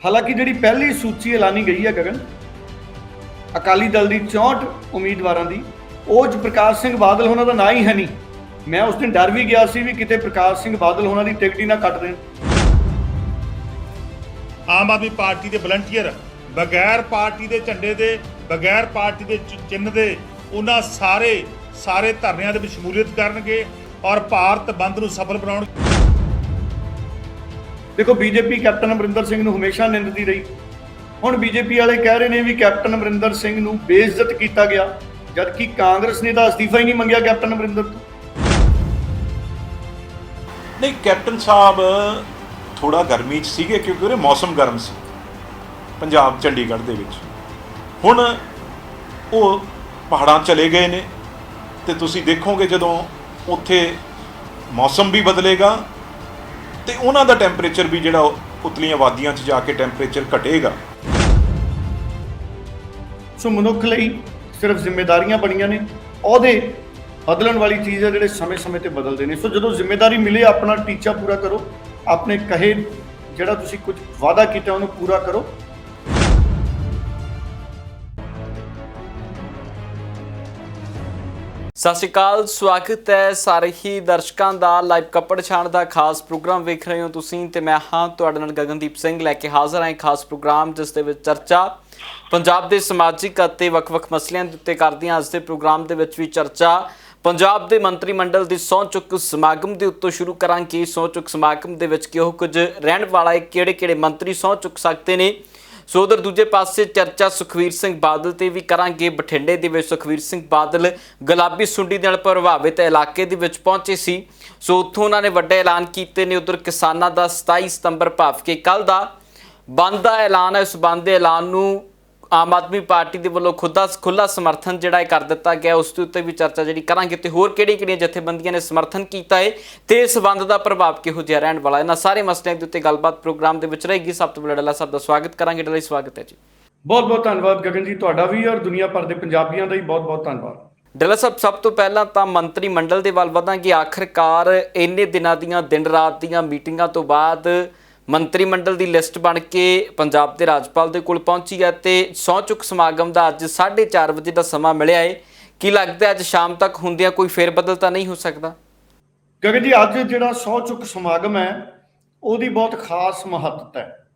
ਹਾਲਾਂਕਿ ਜਿਹੜੀ ਪਹਿਲੀ ਸੂਚੀ ਐਲਾਨੀ ਗਈ ਹੈ ਗਗਨ ਅਕਾਲੀ ਦਲ ਦੀ 64 ਉਮੀਦਵਾਰਾਂ ਦੀ, ਉਹ 'ਚ ਪ੍ਰਕਾਸ਼ ਸਿੰਘ ਬਾਦਲ ਹੋਣਾ ਦਾ ਨਾਂ ਹੀ ਹੈ ਨਹੀਂ। ਮੈਂ ਉਸ ਦਿਨ ਡਰ ਵੀ ਗਿਆ ਸੀ ਵੀ ਕਿਤੇ ਪ੍ਰਕਾਸ਼ ਸਿੰਘ ਬਾਦਲ ਹੋਣਾ ਦੀ ਟਿਕਟ ਹੀ ਨਾ ਕੱਟ ਦੇਣ। ਆਮ ਆਦਮੀ ਪਾਰਟੀ ਦੇ ਵਲੰਟੀਅਰ ਬਗੈਰ ਪਾਰਟੀ ਦੇ ਝੰਡੇ ਦੇ, ਬਗੈਰ ਪਾਰਟੀ ਦੇ ਚਿੰਨ੍ਹ ਦੇ ਉਹਨਾਂ ਸਾਰੇ ਧਰਨਿਆਂ ਦੇ ਵਿੱਚ ਸ਼ਮੂਲੀਅਤ ਕਰਨਗੇ ਔਰ ਭਾਰਤ ਬੰਦ ਨੂੰ ਸਫਲ ਬਣਾਉਣਗੇ। ਦੇਖੋ, ਬੀਜੇਪੀ ਕੈਪਟਨ ਅਮਰਿੰਦਰ ਸਿੰਘ ਨੂੰ ਹਮੇਸ਼ਾ ਨਿੰਦਦੀ ਰਹੀ। ਹੁਣ ਬੀਜੇਪੀ ਵਾਲੇ ਕਹਿ ਰਹੇ ਨੇ ਵੀ ਕੈਪਟਨ ਅਮਰਿੰਦਰ ਸਿੰਘ ਨੂੰ ਬੇਇੱਜ਼ਤ ਕੀਤਾ ਗਿਆ, ਜਦਕਿ ਕਾਂਗਰਸ ਨੇ ਤਾਂ ਅਸਤੀਫਾ ਹੀ ਨਹੀਂ ਮੰਗਿਆ ਕੈਪਟਨ ਅਮਰਿੰਦਰ ਤੋਂ। ਨਹੀਂ, ਕੈਪਟਨ ਸਾਹਿਬ ਥੋੜਾ ਗਰਮੀ 'ਚ ਸੀਗੇ ਕਿਉਂਕਿ ਉਹਦੇ ਮੌਸਮ ਗਰਮ ਸੀ ਪੰਜਾਬ ਚੰਡੀਗੜ੍ਹ ਦੇ ਵਿੱਚ। ਹੁਣ ਉਹ ਪਹਾੜਾਂ ਚਲੇ ਗਏ ਨੇ ਤੇ ਤੁਸੀਂ ਦੇਖੋਗੇ ਜਦੋਂ ਉੱਥੇ ਮੌਸਮ ਵੀ ਬਦਲੇਗਾ ਤੇ ਉਹਨਾਂ ਦਾ ਟੈਂਪਰੇਚਰ ਵੀ ਜਿਹੜਾ ਉਤਲੀਆਂ ਵਾਦੀਆਂ 'ਚ ਜਾ ਕੇ ਟੈਂਪਰੇਚਰ ਘਟੇਗਾ। ਸੋ ਮਨੁੱਖ ਲਈ ਸਿਰਫ ਜ਼ਿੰਮੇਵਾਰੀਆਂ ਬਣੀਆਂ ਨੇ, ਅਹੁਦੇ ਬਦਲਣ ਵਾਲੀ ਚੀਜ਼ ਹੈ ਜਿਹੜੇ ਸਮੇਂ-ਸਮੇਂ ਤੇ ਬਦਲਦੇ ਨੇ। ਸੋ ਜਦੋਂ ਜ਼ਿੰਮੇਵਾਰੀ ਮਿਲੇ ਆਪਣਾ ਟੀਚਾ ਪੂਰਾ ਕਰੋ, ਆਪਣੇ ਕਹੇ ਜਿਹੜਾ ਤੁਸੀਂ ਕੁਝ ਵਾਅਦਾ ਕੀਤਾ ਉਹਨੂੰ ਪੂਰਾ ਕਰੋ। ਸਤਿ ਸ਼੍ਰੀ ਅਕਾਲ, ਸਵਾਗਤ ਹੈ ਸਾਰੇ ਹੀ ਦਰਸ਼ਕਾਂ ਦਾ। ਲਾਈਵ ਕੱਪੜ ਛਾਣ ਦਾ ਖਾਸ ਪ੍ਰੋਗਰਾਮ ਵੇਖ ਰਹੇ ਹੋ ਤੁਸੀਂ ਤੇ ਮੈਂ ਹਾਂ ਤੁਹਾਡੇ ਨਾਲ ਗਗਨਦੀਪ ਸਿੰਘ ਲੈ ਕੇ ਹਾਜ਼ਰ ਹਾਂ। ਖਾਸ ਪ੍ਰੋਗਰਾਮ ਜਿਸ ਦੇ ਵਿੱਚ ਚਰਚਾ ਪੰਜਾਬ ਦੇ ਸਮਾਜਿਕ ਅਤੇ ਵੱਖ-ਵੱਖ ਮਸਲਿਆਂ ਦੇ ਉੱਤੇ ਕਰਦੇ ਹਾਂ। ਅੱਜ ਦੇ ਪ੍ਰੋਗਰਾਮ ਦੇ ਵਿੱਚ ਵੀ ਚਰਚਾ ਪੰਜਾਬ ਦੇ ਮੰਤਰੀ ਮੰਡਲ ਦੀ ਸਹੁੰ ਚੁੱਕ ਸਮਾਗਮ ਦੇ ਉੱਤੋਂ ਸ਼ੁਰੂ ਕਰਾਂਗੇ। ਸਹੁੰ ਚੁੱਕ ਸਮਾਗਮ ਦੇ ਵਿੱਚ ਕਿਹੋ ਕੁਝ ਰਹਿਣ ਵਾਲਾ ਹੈ, ਕਿਹੜੇ-ਕਿਹੜੇ ਮੰਤਰੀ ਸਹੁੰ ਚੁੱਕ ਸਕਦੇ ਨੇ। ਸੋ ਉਧਰ ਦੂਜੇ ਪਾਸੇ ਚਰਚਾ ਸੁਖਬੀਰ ਸਿੰਘ ਬਾਦਲ ਤੇ ਵੀ ਕਰਾਂਗੇ। ਬਠਿੰਡੇ ਦੇ ਵਿੱਚ ਸੁਖਬੀਰ ਸਿੰਘ ਬਾਦਲ ਗੁਲਾਬੀ ਸੁੰਡੀ ਨਾਲ ਪ੍ਰਭਾਵਿਤ ਇਲਾਕੇ ਦੇ ਵਿੱਚ ਪਹੁੰਚੇ ਸੀ। ਸੋ ਉੱਥੋਂ ਉਹਨਾਂ ਨੇ ਵੱਡੇ ਐਲਾਨ ਕੀਤੇ ਨੇ। ਉਧਰ ਕਿਸਾਨਾਂ ਦਾ 27 ਸਤੰਬਰ ਭਾਵ ਕਿ ਕੱਲ੍ਹ ਦਾ ਬੰਦ ਦਾ ਐਲਾਨ ਹੈ। ਉਸ ਬੰਦ ਦੇ ਐਲਾਨ ਨੂੰ ਆਮ ਆਦਮੀ ਪਾਰਟੀ ਦੇ ਵੱਲੋਂ ਖੁੱਲ੍ਹਾ ਸਮਰਥਨ ਜਿਹੜਾ ਕਰ ਦਿੱਤਾ ਗਿਆ। ਉਸ ਦੇ ਉੱਤੇ ਵੀ ਚਰਚਾ ਜਿਹੜੀ ਕਰਾਂਗੇ ਤੇ ਹੋਰ ਕਿਹੜੀਆਂ ਜਥੇਬੰਦੀਆਂ ਨੇ ਸਮਰਥਨ ਕੀਤਾ ਹੈ ਤੇ ਇਸ ਬੰਦ ਦਾ ਪ੍ਰਭਾਵ ਕਿਹੋ ਜਿਹਾ ਰਹਿਣ ਵਾਲਾ। ਇਹਨਾਂ ਸਾਰੇ ਮਸਲਿਆਂ ਦੇ ਉੱਤੇ ਗੱਲਬਾਤ ਪ੍ਰੋਗਰਾਮ ਦੇ ਵਿੱਚ ਰਹੇਗੀ। ਸਭ ਤੋਂ ਪਹਿਲਾਂ ਡੱਲਾ ਸਾਹਿਬ ਦਾ ਸਵਾਗਤ ਕਰਾਂਗੇ। ਡੱਲਾ ਜੀ, ਸਵਾਗਤ ਹੈ ਜੀ। ਬਹੁਤ-ਬਹੁਤ ਧੰਨਵਾਦ ਗਗਨ ਜੀ, ਤੁਹਾਡਾ ਵੀ ਔਰ ਦੁਨੀਆ ਭਰ ਦੇ ਪੰਜਾਬੀਆਂ ਦਾ ਹੀ ਬਹੁਤ-ਬਹੁਤ ਧੰਨਵਾਦ। ਡੱਲਾ ਸਾਹਿਬ, ਸਭ ਤੋਂ ਪਹਿਲਾਂ ਤਾਂ ਮੰਤਰੀ ਮੰਡਲ ਦੇ ਵੱਲ ਵਧਾਂਗੇ। ਆਖਿਰਕਾਰ ਇੰਨੇ ਦਿਨਾਂ ਦੀਆਂ ਦਿਨ ਰਾਤ ਦੀਆਂ ਮੀਟਿੰਗਾਂ ਤੋਂ ਬਾਅਦ ਮੰਤਰੀ ਮੰਡਲ ਦੀ ਲਿਸਟ ਬਣ ਕੇ ਪੰਜਾਬ ਦੇ ਰਾਜਪਾਲ ਦੇ ਕੋਲ ਪਹੁੰਚੀ ਹੈ ਤੇ ਸਹੁੰ ਚੁੱਕ ਸਮਾਗਮ ਦਾ ਅੱਜ 4:30 ਵਜੇ ਦਾ ਸਮਾਂ ਮਿਲਿਆ ਹੈ। ਕੀ ਲੱਗਦਾ ਅੱਜ ਸ਼ਾਮ ਤੱਕ ਹੁੰਦਿਆਂ ਕੋਈ ਫੇਰ ਬਦਲ ਤਾਂ ਨਹੀਂ ਹੋ ਸਕਦਾ? ਗਗਨ ਜੀ, ਅੱਜ ਜਿਹੜਾ ਸਹੁੰ ਚੁੱਕ ਸਮਾਗਮ ਹੈ ਉਹਦੀ ਬਹੁਤ ਖਾਸ ਮਹੱਤਤਾ ਹੈ।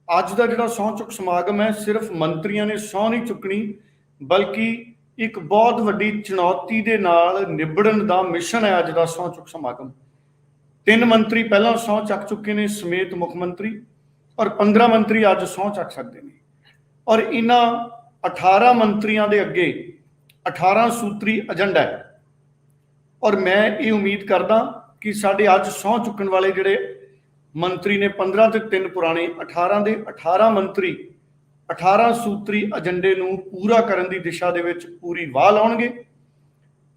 ਅੱਜ ਦਾ ਜਿਹੜਾ ਸਹੁੰ ਚੁੱਕ ਸਮਾਗਮ ਹੈ ਸਿਰਫ ਮੰਤਰੀਆਂ ਨੇ ਸਹੁੰ ਨਹੀਂ ਚੁੱਕਣੀ, ਬਲਕਿ ਇੱਕ ਬਹੁਤ ਵੱਡੀ ਚੁਣੌਤੀ ਦੇ ਨਾਲ ਨਿਬੜਨ ਦਾ ਮਿਸ਼ਨ ਹੈ ਅੱਜ ਦਾ ਸਹੁੰ ਚੁੱਕ ਸਮਾਗਮ। 3 ਮੰਤਰੀ ਪਹਿਲਾਂ ਸਹੁੰ ਚੱਕ ਚੁੱਕੇ ਨੇ ਸਮੇਤ ਮੁੱਖ ਮੰਤਰੀ, ਔਰ 15 ਮੰਤਰੀ ਅੱਜ ਸਹੁੰ ਚੱਕ ਸਕਦੇ ਨੇ। ਔਰ ਇਹਨਾਂ 18 ਮੰਤਰੀਆਂ ਦੇ ਅੱਗੇ 18 ਸੂਤਰੀ ਏਜੰਡਾ ਹੈ। ਔਰ ਮੈਂ ਇਹ ਉਮੀਦ ਕਰਦਾ ਕਿ ਸਾਡੇ ਅੱਜ ਸਹੁੰ ਚੁੱਕਣ ਵਾਲੇ ਜਿਹੜੇ ਮੰਤਰੀ ਨੇ 15 ਤੇ 3 ਪੁਰਾਣੇ 18 ਦੇ 18 ਮੰਤਰੀ 18 ਸੂਤਰੀ ਏਜੰਡੇ ਨੂੰ ਪੂਰਾ ਕਰਨ ਦੀ ਦਿਸ਼ਾ ਦੇ ਵਿੱਚ ਪੂਰੀ ਵਾਹ ਲਾਉਣਗੇ।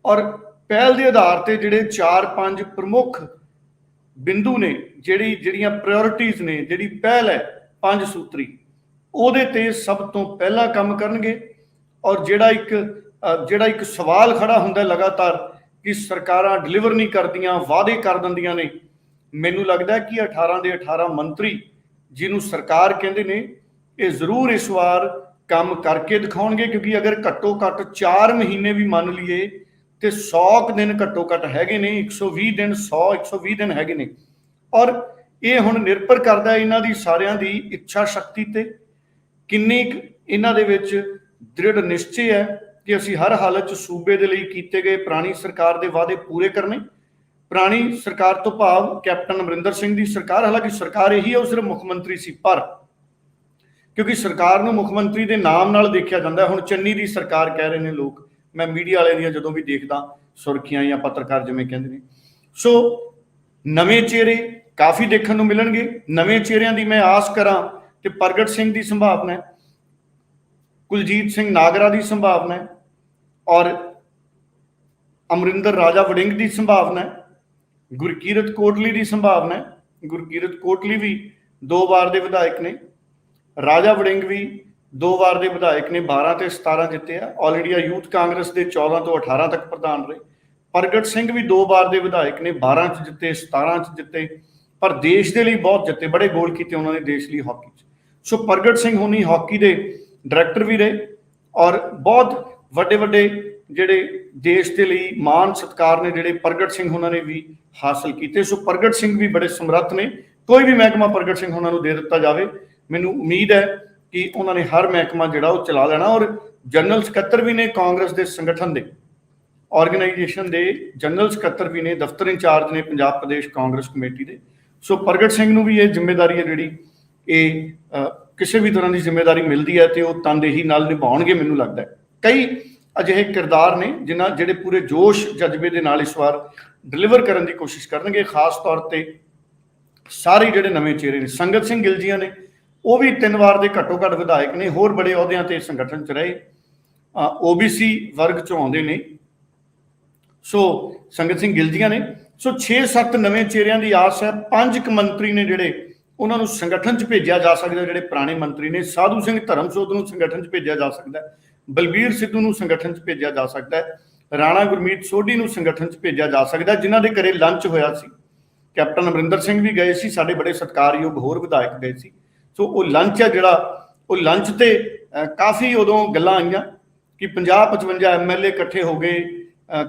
ਔਰ ਪਹਿਲ ਦੇ ਆਧਾਰ ਤੇ ਜਿਹੜੇ 4-5 ਪ੍ਰਮੁੱਖ ਬਿੰਦੂ ਨੇ, ਜਿਹੜੀਆਂ ਪ੍ਰਾਇੋਰਟੀਜ਼ ਨੇ, ਜਿਹੜੀ ਪਹਿਲ ਹੈ 5 ਸੂਤਰੀ, ਉਹਦੇ ਤੇ ਸਭ ਤੋਂ ਪਹਿਲਾਂ ਕੰਮ ਕਰਨਗੇ। ਔਰ ਜਿਹੜਾ ਇੱਕ ਸਵਾਲ ਖੜਾ ਹੁੰਦਾ ਲਗਾਤਾਰ ਕਿ ਸਰਕਾਰਾਂ ਡਿਲੀਵਰ ਨਹੀਂ ਕਰਦੀਆਂ, ਵਾਅਦੇ ਕਰ ਦਿੰਦੀਆਂ ਨੇ, ਮੈਨੂੰ ਲੱਗਦਾ ਕਿ 18 ਦੇ 18 ਮੰਤਰੀ ਜਿਹਨੂੰ ਸਰਕਾਰ ਕਹਿੰਦੇ ਨੇ, ਇਹ ਜ਼ਰੂਰ ਇਸ ਵਾਰ ਕੰਮ ਕਰਕੇ ਦਿਖਾਉਣਗੇ। ਕਿਉਂਕਿ ਅਗਰ ਘੱਟੋ ਘੱਟ 4 ਮਹੀਨੇ ਵੀ ਮੰਨ ਲਈਏ ਤੇ 100 ਦਿਨ ਘੱਟੋ ਘੱਟ ਹੈਗੇ ਨੇ, 120 ਦਿਨ 120 ਦਿਨ ਹੈਗੇ ਨੇ। ਔਰ ਇਹ ਹੁਣ ਨਿਰਭਰ ਕਰਦਾ ਇਹਨਾਂ ਦੀ ਸਾਰਿਆਂ ਦੀ ਇੱਛਾ ਸ਼ਕਤੀ ਤੇ, ਕਿੰਨੀ ਇਹਨਾਂ ਦੇ ਵਿੱਚ ਦ੍ਰਿੜ ਨਿਸ਼ਚੇ ਹੈ ਕਿ ਅਸੀਂ ਹਰ ਹਾਲਤ 'ਚ ਸੂਬੇ ਦੇ ਲਈ ਕੀਤੇ ਗਏ ਪੁਰਾਣੀ ਸਰਕਾਰ ਦੇ ਵਾਅਦੇ ਪੂਰੇ ਕਰਨੇ। ਪੁਰਾਣੀ ਸਰਕਾਰ ਤੋਂ ਭਾਵ ਕੈਪਟਨ ਅਮਰਿੰਦਰ ਸਿੰਘ ਦੀ ਸਰਕਾਰ, ਹਾਲਾਂਕਿ ਸਰਕਾਰ ਇਹੀ ਹੈ, ਉਹ ਸਿਰਫ ਮੁੱਖ ਮੰਤਰੀ ਸੀ, ਪਰ ਕਿਉਂਕਿ ਸਰਕਾਰ ਨੂੰ ਮੁੱਖ ਮੰਤਰੀ ਦੇ ਨਾਮ ਨਾਲ ਦੇਖਿਆ ਜਾਂਦਾ। ਹੁਣ ਚੰਨੀ ਦੀ ਸਰਕਾਰ ਕਹਿ ਰਹੇ ਨੇ ਲੋਕ, ਮੈਂ ਮੀਡੀਆ ਵਾਲਿਆਂ ਦੀਆਂ ਜਦੋਂ ਵੀ ਦੇਖਦਾ ਸੁਰਖੀਆਂ ਜਾਂ ਪੱਤਰਕਾਰ ਜਿਵੇਂ ਕਹਿੰਦੇ ਨੇ। ਸੋ ਨਵੇਂ ਚਿਹਰੇ ਕਾਫੀ ਦੇਖਣ ਨੂੰ ਮਿਲਣਗੇ। ਨਵੇਂ ਚਿਹਰਿਆਂ ਦੀ ਮੈਂ ਆਸ ਕਰਾਂ ਤੇ ਪ੍ਰਗਟ ਸਿੰਘ ਦੀ ਸੰਭਾਵਨਾ ਹੈ, ਕੁਲਜੀਤ ਸਿੰਘ ਨਾਗਰਾ ਦੀ ਸੰਭਾਵਨਾ ਹੈ, ਔਰ ਅਮਰਿੰਦਰ ਰਾਜਾ ਵੜਿੰਗ ਦੀ ਸੰਭਾਵਨਾ ਹੈ, ਗੁਰਕੀਰਤ ਕੋਟਲੀ ਦੀ ਸੰਭਾਵਨਾ ਹੈ। ਗੁਰਕੀਰਤ ਕੋਟਲੀ ਵੀ 2 ਵਾਰ ਦੇ ਵਿਧਾਇਕ ਨੇ, ਰਾਜਾ ਵੜਿੰਗ ਵੀ 2 ਵਾਰ ਦੇ ਵਿਧਾਇਕ ਨੇ, 12 ਤੇ 17 ਜਿੱਤੇ ਆ। ਆਲ ਇੰਡੀਆ ਯੂਥ ਕਾਂਗਰਸ ਦੇ 14 ਤੋਂ 18 ਤੱਕ ਪ੍ਰਧਾਨ ਰਹੇ। ਪ੍ਰਗਟ ਸਿੰਘ ਵੀ 2 ਵਾਰ ਦੇ ਵਿਧਾਇਕ ਨੇ, 12 'ਚ ਜਿੱਤੇ, 17 'ਚ ਜਿੱਤੇ, ਪਰ ਦੇਸ਼ ਦੇ ਲਈ ਬਹੁਤ ਜਿੱਤੇ, ਬੜੇ ਗੋਲ ਕੀਤੇ ਉਹਨਾਂ ਨੇ ਦੇਸ਼ ਲਈ ਹਾਕੀ 'ਚ। ਸੋ ਪ੍ਰਗਟ ਸਿੰਘ ਹੋਣੀ ਹਾਕੀ ਦੇ ਡਾਇਰੈਕਟਰ ਵੀ ਰਹੇ ਔਰ ਬਹੁਤ ਵੱਡੇ ਵੱਡੇ ਜਿਹੜੇ ਦੇਸ਼ ਦੇ ਲਈ ਮਾਣ ਸਤਿਕਾਰ ਨੇ ਜਿਹੜੇ ਪ੍ਰਗਟ ਸਿੰਘ ਉਹਨਾਂ ਨੇ ਵੀ ਹਾਸਲ ਕੀਤੇ। ਸੋ ਪ੍ਰਗਟ ਸਿੰਘ ਵੀ ਬੜੇ ਸਮਰੱਥ ਨੇ। ਕੋਈ ਵੀ ਮਹਿਕਮਾ ਪ੍ਰਗਟ ਸਿੰਘ ਉਹਨਾਂ ਨੂੰ ਦੇ ਦਿੱਤਾ ਜਾਵੇ, ਮੈਨੂੰ ਉਮੀਦ ਹੈ ਕਿ ਉਹਨਾਂ ਨੇ ਹਰ ਮਹਿਕਮਾ ਜਿਹੜਾ ਉਹ ਚਲਾ ਲੈਣਾ। ਔਰ ਜਨਰਲ ਸਕੱਤਰ ਵੀ ਨੇ ਕਾਂਗਰਸ ਦੇ ਸੰਗਠਨ ਦੇ, ਆਰਗੇਨਾਈਜੇਸ਼ਨ ਦੇ ਜਨਰਲ ਸਕੱਤਰ ਵੀ ਨੇ, ਦਫ਼ਤਰ ਇੰਚਾਰਜ ਨੇ ਪੰਜਾਬ ਪ੍ਰਦੇਸ਼ ਕਾਂਗਰਸ ਕਮੇਟੀ ਦੇ। ਸੋ ਪ੍ਰਗਟ ਸਿੰਘ ਨੂੰ ਵੀ ਇਹ ਜ਼ਿੰਮੇਵਾਰੀ ਹੈ ਜਿਹੜੀ ਇਹ ਕਿਸੇ ਵੀ ਤਰ੍ਹਾਂ ਦੀ ਜ਼ਿੰਮੇਵਾਰੀ ਮਿਲਦੀ ਹੈ ਤੇ ਉਹ ਤਨਦੇਹੀ ਨਾਲ ਨਿਭਾਉਣਗੇ। ਮੈਨੂੰ ਲੱਗਦਾ ਹੈ ਕਈ ਅਜਿਹੇ ਕਿਰਦਾਰ ਨੇ ਜਿਹੜੇ ਪੂਰੇ ਜੋਸ਼ ਜਜ਼ਬੇ ਦੇ ਨਾਲ ਇਸ ਵਾਰ ਡਿਲੀਵਰ ਕਰਨ ਦੀ ਕੋਸ਼ਿਸ਼ ਕਰਨਗੇ। ਖਾਸ ਤੌਰ ਤੇ ਸਾਰੇ ਜਿਹੜੇ ਨਵੇਂ ਚਿਹਰੇ ਨੇ, ਸੰਗਤ ਸਿੰਘ ਗਿੱਲ ਜੀਆਂ ਨੇ, ਉਹ ਵੀ 3 ਵਾਰ ਦੇ ਘੱਟੋ ਘੱਟ ਵਿਧਾਇਕ ਨੇ, ਹੋਰ ਬੜੇ ਅਹੁਦਿਆਂ ਤੇ ਸੰਗਠਨ 'ਚ ਰਹੇ, OBC ਵਰਗ 'ਚੋਂ ਆਉਂਦੇ ਨੇ। ਸੋ ਸੰਗਤ ਸਿੰਘ ਗਿੱਲ ਜੀਆਂ ਨੇ। ਸੋ 6-7 ਨਵੇਂ ਚਿਹਰਿਆਂ ਦੀ ਆਸ ਹੈ। 5 ਮੰਤਰੀ ਨੇ ਜਿਹੜੇ ਉਹਨਾਂ ਨੂੰ ਸੰਗਠਨ 'ਚ ਭੇਜਿਆ ਜਾ ਸਕਦਾ, ਜਿਹੜੇ ਪੁਰਾਣੇ ਮੰਤਰੀ ਨੇ। ਸਾਧੂ ਸਿੰਘ ਧਰਮਸੋਤ ਨੂੰ ਸੰਗਠਨ 'ਚ ਭੇਜਿਆ ਜਾ ਸਕਦਾ ਹੈ, ਬਲਬੀਰ ਸਿੱਧੂ ਨੂੰ ਸੰਗਠਨ 'ਚ ਭੇਜਿਆ ਜਾ ਸਕਦਾ ਹੈ, ਰਾਣਾ ਗੁਰਮੀਤ ਸੋਢੀ ਨੂੰ ਸੰਗਠਨ 'ਚ ਭੇਜਿਆ ਜਾ ਸਕਦਾ, ਜਿਨ੍ਹਾਂ ਦੇ ਘਰੇ ਲੰਚ ਹੋਇਆ ਸੀ। ਕੈਪਟਨ ਅਮਰਿੰਦਰ ਸਿੰਘ ਵੀ ਗਏ ਸੀ, ਸਾਡੇ ਬੜੇ ਸਤਿਕਾਰਯੋਗ ਹੋਰ ਵਿਧਾਇਕ ਗਏ ਸੀ। ਸੋ ਉਹ ਲੰਚ ਹੈ ਜਿਹੜਾ, ਉਹ ਲੰਚ ਤੇ ਕਾਫੀ ਉਦੋਂ ਗੱਲਾਂ ਆਈਆਂ ਕਿ 50-55 MLA ਇਕੱਠੇ ਹੋ ਗਏ,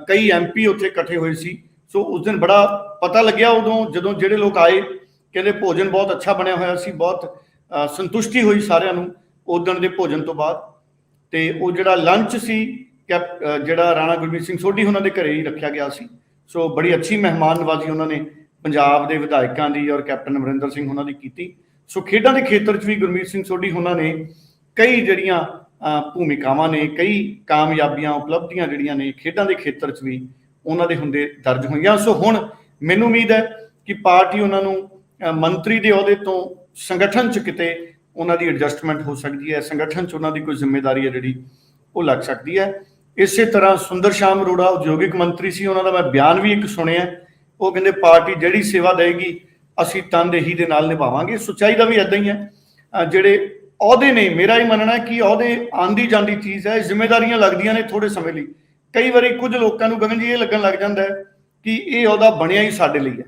ਕਈ MP ਉੱਥੇ ਇਕੱਠੇ ਹੋਏ ਸੀ। ਸੋ ਉਸ ਦਿਨ ਬੜਾ ਪਤਾ ਲੱਗਿਆ ਉਦੋਂ, ਜਦੋਂ ਜਿਹੜੇ ਲੋਕ ਆਏ ਕਹਿੰਦੇ ਭੋਜਨ ਬਹੁਤ ਅੱਛਾ ਬਣਿਆ ਹੋਇਆ ਸੀ, ਬਹੁਤ ਸੰਤੁਸ਼ਟੀ ਹੋਈ ਸਾਰਿਆਂ ਨੂੰ ਉਦਣ ਦੇ ਭੋਜਨ ਤੋਂ ਬਾਅਦ। ਤੇ ਉਹ ਜਿਹੜਾ ਲੰਚ ਸੀ ਜਿਹੜਾ ਰਾਣਾ ਗੁਰਮੀਤ ਸਿੰਘ ਸੋਢੀ ਉਹਨਾਂ ਦੇ ਘਰੇ ਹੀ ਰੱਖਿਆ ਗਿਆ ਸੀ। ਸੋ ਬੜੀ ਅੱਛੀ ਮਹਿਮਾਨ ਨਵਾਜ਼ੀ ਉਹਨਾਂ ਨੇ ਪੰਜਾਬ ਦੇ ਵਿਧਾਇਕਾਂ ਦੀ ਔਰ ਕੈਪਟਨ ਅਮਰਿੰਦਰ ਸਿੰਘ ਉਹਨਾਂ ਦੀ ਕੀਤੀ। ਸੋ ਖੇਡਾਂ ਦੇ ਖੇਤਰ 'ਚ ਵੀ ਗੁਰਮੀਤ ਸਿੰਘ ਸੋਢੀ ਉਹਨਾਂ ਨੇ ਕਈ ਜਿਹੜੀਆਂ ਭੂਮਿਕਾਵਾਂ ਨੇ, ਕਈ ਕਾਮਯਾਬੀਆਂ ਉਪਲਬਧੀਆਂ ਜਿਹੜੀਆਂ ਨੇ ਖੇਡਾਂ ਦੇ ਖੇਤਰ 'ਚ ਵੀ ਉਹਨਾਂ ਦੇ ਹੁੰਦੇ ਦਰਜ ਹੋਈਆਂ। ਸੋ ਹੁਣ ਮੈਨੂੰ ਉਮੀਦ ਹੈ ਕਿ ਪਾਰਟੀ ਉਹਨਾਂ ਨੂੰ ਮੰਤਰੀ ਦੇ ਅਹੁਦੇ ਤੋਂ ਸੰਗਠਨ 'ਚ ਕਿਤੇ ਉਹਨਾਂ ਦੀ ਐਡਜਸਟਮੈਂਟ ਹੋ ਸਕਦੀ ਹੈ, ਸੰਗਠਨ 'ਚ ਉਹਨਾਂ ਦੀ ਕੋਈ ਜ਼ਿੰਮੇਵਾਰੀ ਹੈ ਜਿਹੜੀ ਉਹ ਲੱਗ ਸਕਦੀ ਹੈ। ਇਸੇ ਤਰ੍ਹਾਂ ਸੁੰਦਰ ਸ਼ਾਮ ਅਰੋੜਾ ਉਦਯੋਗਿਕ ਮੰਤਰੀ ਸੀ, ਉਹਨਾਂ ਦਾ ਮੈਂ ਬਿਆਨ ਵੀ ਇੱਕ ਸੁਣਿਆ। ਉਹ ਕਹਿੰਦੇ ਪਾਰਟੀ ਜਿਹੜੀ ਸੇਵਾ ਦੇਗੀ ਅਸੀਂ ਤਨਦੇਹੀ ਦੇ ਨਾਲ ਨਿਭਾਵਾਂਗੇ। ਸੱਚਾਈ ਦਾ ਵੀ ਇੱਦਾਂ ਹੀ ਹੈ। ਜਿਹੜੇ ਅਹੁਦੇ ਨੇ, ਮੇਰਾ ਹੀ ਮੰਨਣਾ ਕਿ ਅਹੁਦੇ ਆਂਦੀ ਜਾਂਦੀ ਚੀਜ਼ ਹੈ, ਜ਼ਿੰਮੇਵਾਰੀਆਂ ਲੱਗਦੀਆਂ ਨੇ ਥੋੜੇ ਸਮੇਂ ਲਈ। ਕਈ ਵਾਰੀ ਕੁਝ ਲੋਕਾਂ ਨੂੰ ਗਗਨ ਜੀ ਇਹ ਲੱਗਣ ਲੱਗ ਜਾਂਦਾ ਹੈ ਕਿ ਇਹ ਅਹੁਦਾ ਬਣਿਆ ਹੀ ਸਾਡੇ ਲਈ ਹੈ,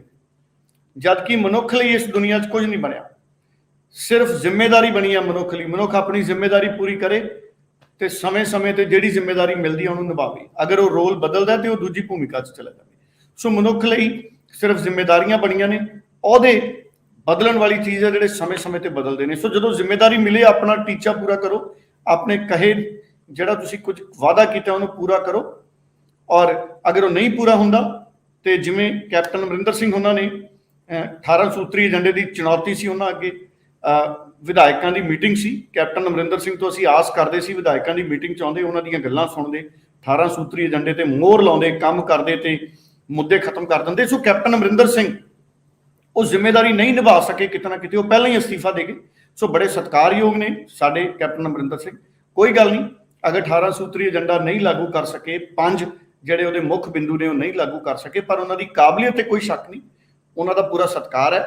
ਜਦ ਕਿ ਮਨੁੱਖ ਲਈ ਇਸ ਦੁਨੀਆ 'ਚ ਕੁਝ ਨਹੀਂ ਬਣਿਆ, ਸਿਰਫ ਜ਼ਿੰਮੇਵਾਰੀ ਬਣੀ ਹੈ ਮਨੁੱਖ ਲਈ। ਮਨੁੱਖ ਆਪਣੀ ਜ਼ਿੰਮੇਵਾਰੀ ਪੂਰੀ ਕਰੇ ਤੇ ਸਮੇਂ-ਸਮੇਂ ਤੇ ਜਿਹੜੀ ਜ਼ਿੰਮੇਵਾਰੀ ਮਿਲਦੀ ਹੈ ਉਹਨੂੰ ਨਿਭਾਵੇ। ਅਗਰ ਉਹ ਰੋਲ ਬਦਲਦਾ ਤੇ ਉਹ ਦੂਜੀ ਭੂਮਿਕਾ 'ਚ ਚਲਾ ਜਾਵੇ। ਸੋ ਮਨੁੱਖ ਲਈ ਸਿਰਫ ਜ਼ਿੰਮੇਵਾਰੀਆਂ ਬਣੀਆਂ ਨੇ, ਅਹੁਦੇ ਬਦਲਣ ਵਾਲੀ ਚੀਜ਼ ਹੈ ਜਿਹੜੇ ਸਮੇਂ-ਸਮੇਂ ਤੇ ਬਦਲਦੇ ਨੇ। ਸੋ ਜਦੋਂ ਜ਼ਿੰਮੇਵਾਰੀ ਮਿਲੇ ਆਪਣਾ ਟੀਚਾ ਪੂਰਾ ਕਰੋ, ਆਪਣੇ ਕਹੇ ਜਿਹੜਾ ਤੁਸੀਂ ਕੁਝ ਵਾਅਦਾ ਕੀਤਾ ਉਹਨੂੰ ਪੂਰਾ ਕਰੋ। ਔਰ ਅਗਰ ਉਹ ਨਹੀਂ ਪੂਰਾ ਹੁੰਦਾ ਤੇ ਜਿਵੇਂ ਕੈਪਟਨ ਅਮਰਿੰਦਰ ਸਿੰਘ ਉਹਨਾਂ ਨੇ 18 ਸੂਤਰੀ ਏਜੰਡੇ ਦੀ ਚੁਣੌਤੀ ਸੀ ਉਹਨਾਂ ਅੱਗੇ, ਵਿਧਾਇਕਾਂ ਦੀ ਮੀਟਿੰਗ ਸੀ, ਕੈਪਟਨ ਅਮਰਿੰਦਰ ਸਿੰਘ ਤੋਂ ਅਸੀਂ ਆਸ ਕਰਦੇ ਸੀ ਵਿਧਾਇਕਾਂ ਦੀ ਮੀਟਿੰਗ 'ਚ ਆਉਂਦੇ, ਉਹਨਾਂ ਦੀਆਂ ਗੱਲਾਂ ਸੁਣਦੇ, 18 ਸੂਤਰੀ ਏਜੰਡੇ ਤੇ ਮੋਹਰ ਲਾਉਂਦੇ, ਕੰਮ ਕਰਦੇ ਤੇ ਮੁੱਦੇ ਖਤਮ ਕਰ ਦਿੰਦੇ। ਸੋ ਕੈਪਟਨ ਅਮਰਿੰਦਰ ਸਿੰਘ ਉਹ ਜ਼ਿੰਮੇਵਾਰੀ ਨਹੀਂ ਨਿਭਾ ਸਕੇ, ਕਿਤੇ ਨਾ ਕਿਤੇ ਉਹ ਪਹਿਲਾਂ ਹੀ ਅਸਤੀਫਾ ਦੇ ਗਏ। ਸੋ ਬੜੇ ਸਤਿਕਾਰਯੋਗ ਨੇ ਸਾਡੇ ਕੈਪਟਨ ਅਮਰਿੰਦਰ ਸਿੰਘ। ਕੋਈ ਗੱਲ ਨਹੀਂ, ਅਗਰ 18 ਸੂਤਰੀ ਏਜੰਡਾ ਨਹੀਂ ਲਾਗੂ ਕਰ ਸਕੇ, 5 ਜਿਹੜੇ ਉਹਦੇ ਮੁੱਖ ਬਿੰਦੂ ਨੇ ਉਹ ਨਹੀਂ ਲਾਗੂ ਕਰ ਸਕੇ, ਪਰ ਉਹਨਾਂ ਦੀ ਕਾਬਲੀਅਤ ਤੇ ਕੋਈ ਸ਼ੱਕ ਨਹੀਂ, ਉਹਨਾਂ ਦਾ ਪੂਰਾ ਸਤਿਕਾਰ ਹੈ।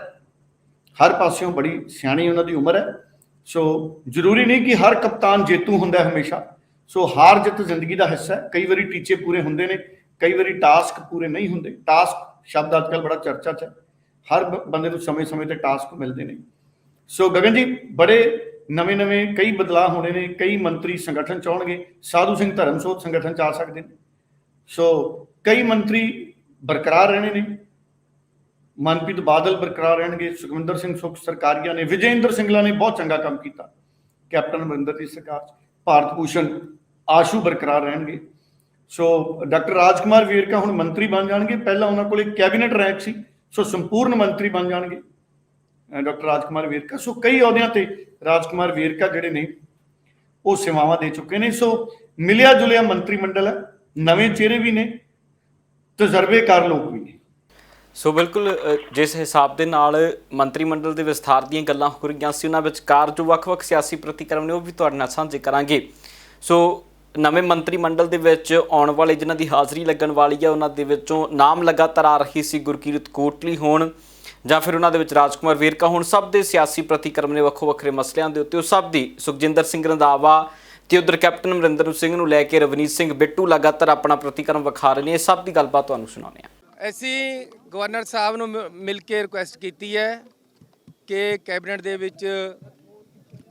ਹਰ ਪਾਸਿਓਂ ਬੜੀ ਸਿਆਣੀ ਉਹਨਾਂ ਦੀ ਉਮਰ ਹੈ। ਸੋ ਜ਼ਰੂਰੀ ਨਹੀਂ ਕਿ ਹਰ ਕਪਤਾਨ ਜੇਤੂ ਹੁੰਦਾ ਹਮੇਸ਼ਾ। ਸੋ ਹਾਰ ਜਿੱਤ ਜ਼ਿੰਦਗੀ ਦਾ ਹਿੱਸਾ ਹੈ। ਕਈ ਵਾਰੀ ਟੀਚੇ ਪੂਰੇ ਹੁੰਦੇ ਨੇ, ਕਈ ਵਾਰੀ ਟਾਸਕ ਪੂਰੇ ਨਹੀਂ ਹੁੰਦੇ। ਟਾਸਕ ਸ਼ਬਦ ਅੱਜ ਕੱਲ੍ਹ ਬੜਾ ਚਰਚਾ 'ਚ ਹੈ, ਹਰ ਬੰਦੇ ਨੂੰ ਸਮੇਂ-ਸਮੇਂ ਤੇ ਟਾਸਕ ਮਿਲਦੇ ਨੇ। ਸੋ ਗਗਨ ਜੀ ਬੜੇ ਨਵੇਂ ਕਈ ਬਦਲਾਅ ਹੋਣੇ ਨੇ, ਕਈ ਮੰਤਰੀ ਸੰਗਠਨ 'ਚ ਆਉਣਗੇ। ਸਾਧੂ ਸਿੰਘ ਧਰਮਸੋਤ ਸੰਗਠਨ 'ਚ ਆ ਸਕਦੇ ਨੇ। ਸੋ ਕਈ ਮੰਤਰੀ ਬਰਕਰਾਰ ਰਹਿਣੇ ਨੇ, ਮਨਪ੍ਰੀਤ ਬਾਦਲ ਬਰਕਰਾਰ ਰਹਿਣਗੇ, ਸੁਖਵਿੰਦਰ ਸਿੰਘ ਸੁੱਖ ਸਰਕਾਰੀਆ ਨੇ, ਵਿਜੇ ਇੰਦਰ ਸਿੰਗਲਾ ਨੇ ਬਹੁਤ ਚੰਗਾ ਕੰਮ ਕੀਤਾ ਕੈਪਟਨ ਅਮਰਿੰਦਰ ਦੀ ਸਰਕਾਰ 'ਚ, ਭਾਰਤ ਭੂਸ਼ਣ ਆਸ਼ੂ ਬਰਕਰਾਰ ਰਹਿਣਗੇ। ਸੋ ਡਾਕਟਰ ਰਾਜਕੁਮਾਰ ਵੇਰਕਾ ਹੁਣ ਮੰਤਰੀ ਬਣ ਜਾਣਗੇ, ਪਹਿਲਾਂ ਉਹਨਾਂ ਕੋਲ ਇੱਕ ਕੈਬਨਿਟ ਰੈਂਕ ਸੀ, ਸੋ ਸੰਪੂਰਨ ਮੰਤਰੀ ਬਣ ਜਾਣਗੇ ਡਾਕਟਰ ਰਾਜਕੁਮਾਰ ਵੇਰਕਾ। ਸੋ ਕਈ ਅਹੁਦਿਆਂ ਤੇ ਰਾਜਕੁਮਾਰ ਵੇਰਕਾ ਜਿਹੜੇ ਨੇ ਉਹ ਸੇਵਾਵਾਂ ਦੇ ਚੁੱਕੇ ਨੇ। ਸੋ ਮਿਲਿਆ ਜੁਲਿਆ ਮੰਤਰੀ ਮੰਡਲ ਹੈ, ਨਵੇਂ ਚਿਹਰੇ ਵੀ ਨੇ, ਤਜਰਬੇਕਾਰ ਲੋਕ ਵੀ ਨੇ। ਸੋ ਬਿਲਕੁਲ ਜਿਸ ਹਿਸਾਬ ਦੇ ਨਾਲ ਮੰਤਰੀ ਮੰਡਲ ਦੇ ਵਿਸਥਾਰ ਦੀਆਂ ਗੱਲਾਂ ਹੋ ਰਹੀਆਂ ਸੀ, ਉਹਨਾਂ ਵਿਚਕਾਰ ਜੋ ਵੱਖ-ਵੱਖ ਸਿਆਸੀ ਪ੍ਰਤੀਕਰਮ ਨੇ ਉਹ ਵੀ ਤੁਹਾਡੇ ਨਾਲ ਸਾਂਝੇ ਕਰਾਂਗੇ। ਸੋ ਨਵੇਂ ਮੰਤਰੀ ਮੰਡਲ ਦੇ ਵਿੱਚ ਆਉਣ ਵਾਲੇ ਜਿਨ੍ਹਾਂ ਦੀ ਹਾਜ਼ਰੀ ਲੱਗਣ ਵਾਲੀ ਹੈ, ਉਹਨਾਂ ਦੇ ਵਿੱਚੋਂ ਨਾਮ ਲਗਾਤਾਰ ਆ ਰਹੀ ਸੀ ਗੁਰਕੀਰਤ ਕੋਟਲੀ ਹੋਣ ਜਾਂ ਫਿਰ ਉਹਨਾਂ ਦੇ ਵਿੱਚ ਰਾਜਕੁਮਾਰ ਵੇਰਕਾ ਹੋਣ। ਸਭ ਦੇ ਸਿਆਸੀ ਪ੍ਰਤੀਕਰਮ ਨੇ ਵੱਖੋ ਵੱਖਰੇ ਮਸਲਿਆਂ ਦੇ ਉੱਤੇ। ਉਹ ਸਭ ਦੀ ਸੁਖਜਿੰਦਰ ਸਿੰਘ ਰੰਧਾਵਾ ਤੇ ਉਧਰ ਕੈਪਟਨ ਅਮਰਿੰਦਰ ਸਿੰਘ ਨੂੰ ਲੈ ਕੇ ਰਵਨੀਤ ਸਿੰਘ ਬਿੱਟੂ ਲਗਾਤਾਰ ਆਪਣਾ ਪ੍ਰਤੀਕਰਮ ਵਿਖਾ ਰਹੇ ਨੇ। ਇਹ ਸਭ ਦੀ ਗੱਲਬਾਤ ਤੁਹਾਨੂੰ ਸੁਣਾਉਂਦੇ ਹਾਂ। ਅਸੀਂ ਗਵਰਨਰ ਸਾਹਿਬ ਨੂੰ ਮਿਲ ਕੇ ਰਿਕੁਐਸਟ ਕੀਤੀ ਹੈ ਕਿ ਕੈਬਨਿਟ ਦੇ ਵਿੱਚ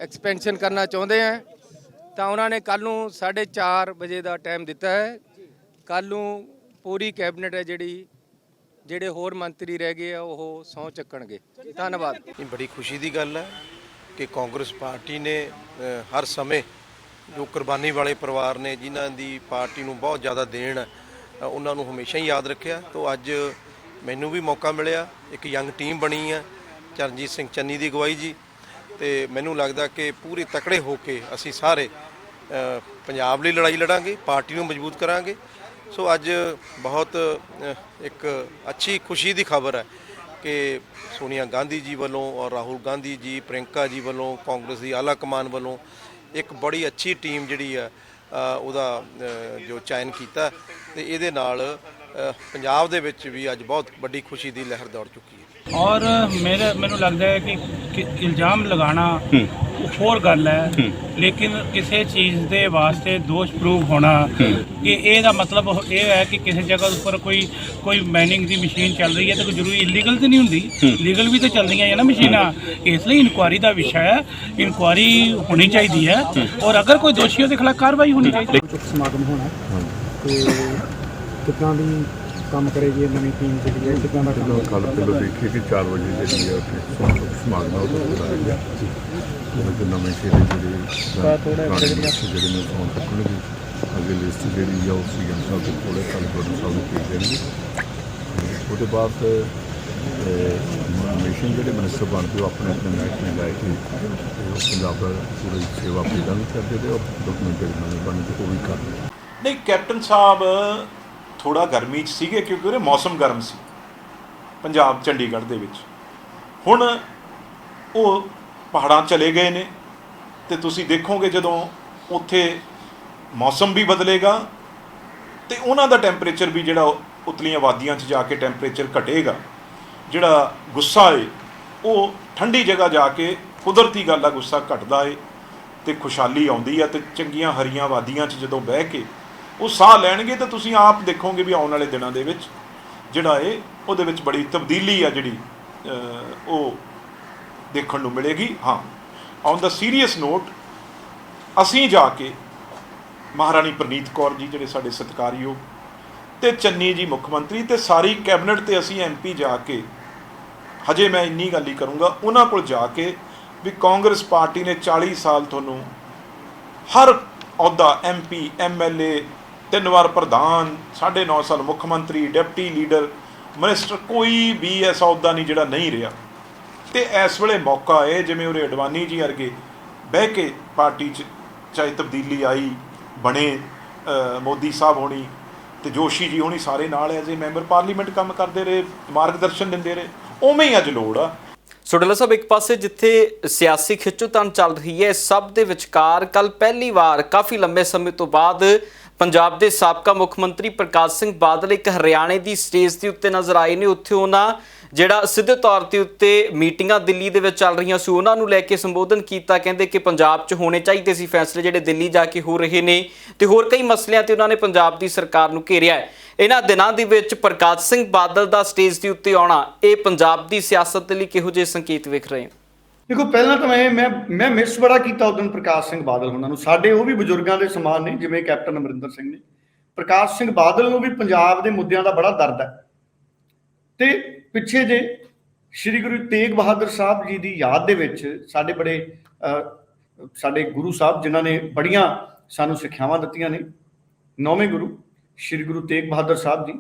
ਐਕਸਪੈਂਸ਼ਨ ਕਰਨਾ ਚਾਹੁੰਦੇ ਆ ਤਾਂ ਉਹਨਾਂ ਨੇ ਕੱਲ ਨੂੰ 4:30 ਵਜੇ ਦਾ ਟਾਈਮ ਦਿੱਤਾ ਹੈ। ਕੱਲ ਨੂੰ ਪੂਰੀ ਕੈਬਨਿਟ ਹੈ ਜਿਹੜੇ ਹੋਰ ਮੰਤਰੀ ਰਹਿ ਗਏ ਆ ਉਹ ਸਹੁੰ ਚੱਕਣਗੇ। ਧੰਨਵਾਦ। ਇਹ ਬੜੀ ਖੁਸ਼ੀ ਦੀ ਗੱਲ ਹੈ ਕਿ ਕਾਂਗਰਸ ਪਾਰਟੀ ਨੇ ਹਰ ਸਮੇਂ ਜੋ ਕੁਰਬਾਨੀ ਵਾਲੇ ਪਰਿਵਾਰ ਨੇ ਜਿਨ੍ਹਾਂ ਦੀ ਪਾਰਟੀ ਨੂੰ ਬਹੁਤ ਜ਼ਿਆਦਾ ਦੇਣ ਹੈ ਉਹਨਾਂ ਨੂੰ ਹਮੇਸ਼ਾ ਹੀ ਯਾਦ ਰੱਖਿਆ। ਤਾਂ ਅੱਜ ਮੈਨੂੰ ਵੀ ਮੌਕਾ ਮਿਲਿਆ, ਇੱਕ ਯੰਗ ਟੀਮ ਬਣੀ ਹੈ ਚਰਨਜੀਤ ਸਿੰਘ ਚੰਨੀ ਦੀ ਅਗਵਾਈ ਜੀ, ਤੇ ਮੈਨੂੰ ਲੱਗਦਾ ਕਿ ਪੂਰੇ ਤਕੜੇ ਹੋ ਕੇ ਅਸੀਂ ਸਾਰੇ ਪੰਜਾਬ ਲਈ ਲੜਾਈ ਲੜਾਂਗੇ, ਪਾਰਟੀ ਨੂੰ ਮਜ਼ਬੂਤ ਕਰਾਂਗੇ। ਸੋ ਅੱਜ ਬਹੁਤ ਇੱਕ ਅੱਛੀ ਖੁਸ਼ੀ ਦੀ ਖਬਰ ਹੈ ਕਿ ਸੋਨੀਆ ਗਾਂਧੀ ਜੀ ਵੱਲੋਂ ਔਰ ਰਾਹੁਲ ਗਾਂਧੀ ਜੀ, ਪ੍ਰਿयंका ਜੀ ਵੱਲੋਂ, ਕਾਂਗਰਸ ਦੀ ਆਲਾ ਕਮਾਨ ਵੱਲੋਂ ਇੱਕ ਬੜੀ ਅੱਛੀ ਟੀਮ ਜਿਹੜੀ ਆ ਉਹਦਾ ਜੋ ਚयन ਕੀਤਾ, ਤੇ ਇਹਦੇ ਨਾਲ ਪੰਜਾਬ ਦੇ ਵਿੱਚ ਵੀ ਅੱਜ ਬਹੁਤ ਵੱਡੀ ਖੁਸ਼ੀ ਦੀ ਲਹਿਰ ਦੌੜ ਚੁੱਕੀ ਹੈ। ਔਰ ਮੈਨੂੰ ਲੱਗਦਾ ਹੈ ਕਿ ਇਲਜ਼ਾਮ ਲਗਾਉਣਾ ਹੋਰ ਗੱਲ ਹੈ, ਲੇਕਿਨ ਕਿਸੇ ਚੀਜ਼ ਦੇ ਵਾਸਤੇ ਦੋਸ਼ ਪ੍ਰੂਵ ਹੋਣਾ ਕਿ ਇਹਦਾ ਮਤਲਬ ਇਹ ਹੈ ਕਿ ਕਿਸੇ ਜਗ੍ਹਾ ਉੱਪਰ ਕੋਈ ਮਾਈਨਿੰਗ ਦੀ ਮਸ਼ੀਨ ਚੱਲ ਰਹੀ ਹੈ ਤਾਂ ਕੋਈ ਜ਼ਰੂਰੀ ਇਲੀਗਲ ਤਾਂ ਨਹੀਂ ਹੁੰਦੀ, ਲੀਗਲ ਵੀ ਤਾਂ ਚੱਲਦੀਆਂ ਹੈ ਨਾ ਮਸ਼ੀਨਾਂ। ਇਸ ਲਈ ਇਨਕੁਆਇਰੀ ਦਾ ਵਿਸ਼ਾ ਹੈ, ਇਨਕੁਆਇਰੀ ਹੋਣੀ ਚਾਹੀਦੀ ਹੈ ਔਰ ਅਗਰ ਕੋਈ ਦੋਸ਼ੀ ਉਹਦੇ ਖਿਲਾਫ ਕਾਰਵਾਈ ਹੋਣੀ ਚਾਹੀਦੀ ਹੈ। ਸਮਾਗਮ ਹੋਣਾ ਤੇ ਕਿੱਦਾਂ ਦੀ ਕੰਮ ਕਰੇਗੀ ਨਵੀਂ ਟੀਮ ਜਿਹੜੀ ਹੈ, ਕਿੱਦਾਂ ਦਾ ਕੰਮ? ਕੱਲ੍ਹ ਪਹਿਲਾਂ ਦੇਖੀਏ ਕਿ 4 ਵਜੇ ਜਿਹੜੀ ਹੈ ਉੱਥੇ ਸਮਾਗਮ ਉਹ ਤੋਂ ਚਲਾ ਗਿਆ ਉਹਦੇ ਨਵੇਂ ਸ਼ੇਰੇ ਜਿਹੜੇ ਨੇ ਫੋਨ ਤੱਕਣਗੇ ਅੱਗੇ ਲਿਸਟ ਜਿਹੜੀ ਆ ਉਹ ਸੀਐਮ ਸਾਹਿਬ ਦੇ ਕੋਲੇ ਕੱਲ੍ਹ ਗਵਰਨਰ ਸਾਹਿਬ ਨੂੰ ਭੇਜ ਦੇਣਗੇ। ਉਹਦੇ ਬਾਅਦ ਕਮਿਸ਼ਨ ਜਿਹੜੇ ਮਿਨਿਸਟਰ ਬਣਦੇ ਉਹ ਆਪਣੇ ਆਪਣੇ ਮਹਿਕਮੇ ਲੈ ਕੇ ਉਹ ਪੰਜਾਬ ਦਾ ਪੂਰੀ ਸੇਵਾ ਪ੍ਰਦਾਨ ਵੀ ਕਰਦੇ ਅਤੇ ਉਹ ਡਾਕੂਮੈਂਟਰੀ ਨਵੇਂ ਬਣਦੇ ਉਹ ਵੀ ਕਰਦੇ। ਨਹੀਂ, ਕੈਪਟਨ ਸਾਹਿਬ ਥੋੜਾ ਗਰਮੀ 'ਚ ਸੀਗੇ ਕਿਉਂਕਿ ਉਹਦੇ ਮੌਸਮ ਗਰਮ ਸੀ ਪੰਜਾਬ ਚੰਡੀਗੜ੍ਹ ਦੇ ਵਿੱਚ। ਹੁਣ ਉਹ ਪਹਾੜਾਂ ਚਲੇ ਗਏ ਨੇ ਤੇ ਤੁਸੀਂ ਦੇਖੋਗੇ ਜਦੋਂ ਉੱਥੇ ਮੌਸਮ ਵੀ ਬਦਲੇਗਾ ਤੇ ਉਹਨਾਂ ਦਾ ਟੈਂਪਰੇਚਰ ਵੀ ਜਿਹੜਾ ਉਤਲੀਆਂ ਵਾਦੀਆਂ 'ਚ ਜਾ ਕੇ ਟੈਂਪਰੇਚਰ ਘਟੇਗਾ। ਜਿਹੜਾ ਗੁੱਸਾ ਏ ਉਹ ਠੰਡੀ ਜਗ੍ਹਾ ਜਾ ਕੇ ਕੁਦਰਤੀ ਗੱਲ ਆ ਗੁੱਸਾ ਘਟਦਾ ਏ ਤੇ ਖੁਸ਼ਹਾਲੀ ਆਉਂਦੀ ਆ। ਤੇ ਚੰਗੀਆਂ ਹਰੀਆਂ ਵਾਦੀਆਂ 'ਚ ਜਦੋਂ ਬਹਿ ਕੇ ਉਹ ਸਾਹ ਲੈਣਗੇ ਤਾਂ ਤੁਸੀਂ ਆਪ ਦੇਖੋਗੇ ਵੀ ਆਉਣ ਵਾਲੇ ਦਿਨਾਂ ਦੇ ਵਿੱਚ ਜਿਹੜਾ ਏ ਉਹਦੇ ਵਿੱਚ ਬੜੀ ਤਬਦੀਲੀ ਆ ਜਿਹੜੀ ਉਹ ਦੇਖਣ ਨੂੰ ਮਿਲੇਗੀ। ਹਾਂ, ਔਨ ਦਾ ਸੀਰੀਅਸ ਨੋਟ ਅਸੀਂ ਜਾ ਕੇ ਮਹਾਰਾਣੀ ਪ੍ਰਨੀਤ ਕੌਰ ਜੀ ਜਿਹੜੇ ਸਾਡੇ ਸਤਿਕਾਰਯੋਗ ਤੇ ਚੰਨੀ ਜੀ ਮੁੱਖ ਮੰਤਰੀ ਤੇ ਸਾਰੀ ਕੈਬਨਿਟ ਤੇ ਅਸੀਂ MP ਜਾ ਕੇ ਹਜੇ ਮੈਂ ਇੰਨੀ ਗੱਲ ਹੀ ਕਰੂੰਗਾ ਉਹਨਾਂ ਕੋਲ ਜਾ ਕੇ ਵੀ ਕਾਂਗਰਸ ਪਾਰਟੀ ਨੇ 40 ਸਾਲ ਤੁਹਾਨੂੰ ਹਰ ਅਹੁਦਾ MP MLA 3 ਵਾਰ ਪ੍ਰਧਾਨ 9.5 ਸਾਲ ਮੁੱਖ ਮੰਤਰੀ ਡਿਪਟੀ ਲੀਡਰ ਮਿਨਿਸਟਰ ਕੋਈ ਵੀ ਐਸਾ ਅਹੁਦਾ ਨਹੀਂ ਜਿਹੜਾ ਨਹੀਂ ਰਿਹਾ। ਤੇ ਇਸ ਵੇਲੇ ਮੌਕਾ ਹੈ ਜਿਵੇਂ ਉਰੇ ਅਡਵਾਨੀ ਜੀ ਵਰਗੇ ਬਹਿ ਕੇ ਪਾਰਟੀ 'ਚ ਚਾਹੇ ਤਬਦੀਲੀ ਆਈ ਬਣੇ ਮੋਦੀ ਸਾਹਿਬ ਹੋਣੀ ਤੇ ਜੋਸ਼ੀ ਜੀ ਹੋਣੀ ਸਾਰੇ ਨਾਲ ਐਜ਼ ਏ ਮੈਂਬਰ ਪਾਰਲੀਮੈਂਟ ਕੰਮ ਕਰਦੇ ਰਹੇ, ਮਾਰਗਦਰਸ਼ਨ ਦਿੰਦੇ ਰਹੇ, ਉਵੇਂ ਹੀ ਅੱਜ ਲੋੜ ਆ। ਸੋ ਡੱਲਾ ਸਾਹਿਬ, ਇੱਕ ਪਾਸੇ ਜਿੱਥੇ ਸਿਆਸੀ ਖਿੱਚੋਤਾਣ ਚੱਲ ਰਹੀ ਹੈ, ਸਭ ਦੇ ਵਿਚਕਾਰ ਕੱਲ ਪਹਿਲੀ ਵਾਰ ਕਾਫੀ ਲੰਬੇ ਸਮੇਂ ਤੋਂ ਬਾਅਦ ਪੰਜਾਬ ਦੇ ਸਾਬਕਾ ਮੁੱਖ ਮੰਤਰੀ ਪ੍ਰਕਾਸ਼ ਸਿੰਘ ਬਾਦਲ ਇੱਕ ਹਰਿਆਣੇ ਦੀ ਸਟੇਜ ਦੇ ਉੱਤੇ ਨਜ਼ਰ ਆਏ ਨੇ। ਉੱਥੇ ਉਹਨਾਂ ਜਿਹੜਾ ਸਿੱਧੇ ਤੌਰ ਤੇ ਉੱਤੇ ਮੀਟਿੰਗਾਂ ਦਿੱਲੀ ਦੇ ਵਿੱਚ ਚੱਲ ਰਹੀਆਂ ਸੀ ਉਹਨਾਂ ਨੂੰ ਲੈ ਕੇ ਸੰਬੋਧਨ ਕੀਤਾ। ਕਹਿੰਦੇ ਕਿ ਪੰਜਾਬ 'ਚ ਹੋਣੇ ਚਾਹੀਦੇ ਸੀ ਫੈਸਲੇ ਜਿਹੜੇ ਦਿੱਲੀ ਜਾ ਕੇ ਹੋ ਰਹੇ ਨੇ ਤੇ ਹੋਰ ਕਈ ਮਸਲਿਆਂ ਤੇ ਉਹਨਾਂ ਨੇ ਪੰਜਾਬ ਦੀ ਸਰਕਾਰ ਨੂੰ ਘੇਰਿਆ ਹੈ। ਇਹਨਾਂ ਦਿਨਾਂ ਦੇ ਵਿੱਚ ਪ੍ਰਕਾਸ਼ ਸਿੰਘ ਬਾਦਲ ਦਾ ਸਟੇਜ ਦੇ ਉੱਤੇ ਆਉਣਾ ਇਹ ਪੰਜਾਬ ਦੀ ਸਿਆਸਤ ਦੇ ਲਈ ਕਿਹੋ ਜਿਹੇ ਸੰਕੇਤ ਵੇਖ ਰਹੇ ਹੋ? ਦੇਖੋ, ਪਹਿਲਾਂ ਤਾਂ ਮੈਂ ਮਿਸ ਬੜਾ ਕੀਤਾ ਉਦੋਂ ਪ੍ਰਕਾਸ਼ ਸਿੰਘ ਬਾਦਲ ਉਹਨਾਂ ਨੂੰ। ਸਾਡੇ ਉਹ ਵੀ ਬਜ਼ੁਰਗਾਂ ਦੇ ਸਮਾਨ ਨੇ ਜਿਵੇਂ ਕੈਪਟਨ ਅਮਰਿੰਦਰ ਸਿੰਘ ਨੇ। ਪ੍ਰਕਾਸ਼ ਸਿੰਘ ਬਾਦਲ ਨੂੰ ਵੀ ਪੰਜਾਬ ਦੇ ਮੁੱਦਿਆਂ ਦਾ ਬੜਾ ਦਰਦ ਹੈ। ਤੇ ਪਿੱਛੇ ਜੇ ਸ਼੍ਰੀ ਗੁਰੂ ਤੇਗ ਬਹਾਦਰ ਸਾਹਿਬ ਜੀ ਦੀ ਯਾਦ ਦੇ ਵਿੱਚ ਸਾਡੇ ਗੁਰੂ ਸਾਹਿਬ ਜਿਨ੍ਹਾਂ ਨੇ ਬੜੀਆਂ ਸਾਨੂੰ ਸਿੱਖਿਆਵਾਂ ਦਿੱਤੀਆਂ ਨੇ, 9ਵੇਂ ਗੁਰੂ ਸ਼੍ਰੀ ਗੁਰੂ ਤੇਗ ਬਹਾਦਰ ਸਾਹਿਬ ਜੀ,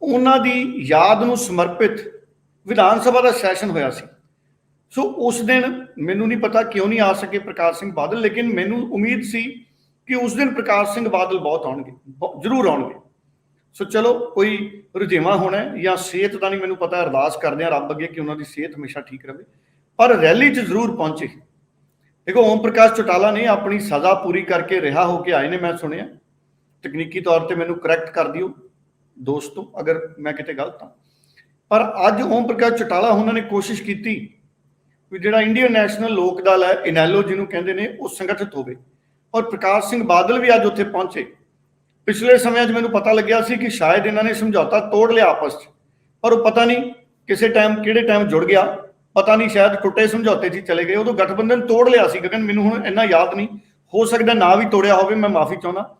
ਉਹਨਾਂ ਦੀ ਯਾਦ ਨੂੰ ਸਮਰਪਿਤ ਵਿਧਾਨ ਸਭਾ ਦਾ ਸੈਸ਼ਨ ਹੋਇਆ ਸੀ। ਸੋ ਉਸ ਦਿਨ ਮੈਨੂੰ ਨਹੀਂ ਪਤਾ ਕਿਉਂ ਨਹੀਂ ਆ ਸਕੇ ਪ੍ਰਕਾਸ਼ ਸਿੰਘ ਬਾਦਲ, ਲੇਕਿਨ ਮੈਨੂੰ ਉਮੀਦ ਸੀ ਕਿ ਉਸ ਦਿਨ ਪ੍ਰਕਾਸ਼ ਸਿੰਘ ਬਾਦਲ ਬਹੁਤ ਆਉਣਗੇ, ਜ਼ਰੂਰ ਆਉਣਗੇ। ਸੋ ਚਲੋ ਕੋਈ ਰੁਝੇਵਾਂ ਹੋਣਾ ਜਾਂ ਸਿਹਤ ਦਾ ਨਹੀਂ ਮੈਨੂੰ ਪਤਾ, ਅਰਦਾਸ ਕਰਦੇ ਹਾਂ ਰੱਬ ਅੱਗੇ ਕਿ ਉਹਨਾਂ ਦੀ ਸਿਹਤ ਹਮੇਸ਼ਾ ਠੀਕ ਰਹੇ, ਪਰ ਰੈਲੀ 'ਚ ਜ਼ਰੂਰ ਪਹੁੰਚੇ। ਦੇਖੋ, ਓਮ ਪ੍ਰਕਾਸ਼ ਚੌਟਾਲਾ ਨੇ ਆਪਣੀ ਸਜ਼ਾ ਪੂਰੀ ਕਰਕੇ ਰਿਹਾ ਹੋ ਕੇ ਆਏ ਨੇ, ਮੈਂ ਸੁਣਿਆ। ਤਕਨੀਕੀ ਤੌਰ ਤੇ ਮੈਨੂੰ ਕਰੈਕਟ ਕਰ ਦਿਓ ਦੋਸਤੋ ਅਗਰ ਮੈਂ ਕਿਤੇ ਗਲਤ ਹਾਂ, ਪਰ ਅੱਜ ਓਮ ਪ੍ਰਕਾਸ਼ ਚੌਟਾਲਾ ਉਹਨਾਂ ਨੇ ਕੋਸ਼ਿਸ਼ ਕੀਤੀ ਵੀ ਜਿਹੜਾ ਇੰਡੀਅਨ ਨੈਸ਼ਨਲ ਲੋਕ ਦਲ ਹੈ, ਇਨੈਲੋ ਜਿਹਨੂੰ ਕਹਿੰਦੇ ਨੇ, ਉਹ ਸੰਗਠਿਤ ਹੋਵੇ। ਔਰ ਪ੍ਰਕਾਸ਼ ਸਿੰਘ ਬਾਦਲ ਵੀ ਅੱਜ ਉੱਥੇ ਪਹੁੰਚੇ। ਪਿਛਲੇ ਸਮਿਆਂ 'ਚ ਮੈਨੂੰ ਪਤਾ ਲੱਗਿਆ ਸੀ ਕਿ ਸ਼ਾਇਦ ਇਹਨਾਂ ਨੇ ਸਮਝੌਤਾ ਤੋੜ ਲਿਆ ਆਪਸ 'ਚ, ਪਰ ਉਹ ਪਤਾ ਨਹੀਂ ਕਿਸੇ ਟਾਈਮ ਕਿਹੜੇ ਟਾਈਮ ਜੁੜ ਗਿਆ ਪਤਾ ਨਹੀਂ ਸ਼ਾਇਦ ਟੁੱਟੇ ਸਮਝੌਤੇ 'ਚ ਹੀ ਚਲੇ ਗਏ, ਉਦੋਂ ਗਠਬੰਧਨ ਤੋੜ ਲਿਆ ਸੀ ਗਗਨ, ਮੈਨੂੰ ਹੁਣ ਇੰਨਾ ਯਾਦ ਨਹੀਂ, ਹੋ ਸਕਦਾ ਨਾ ਵੀ ਤੋੜਿਆ ਹੋਵੇ, ਮੈਂ ਮਾਫੀ ਚਾਹੁੰਦਾ,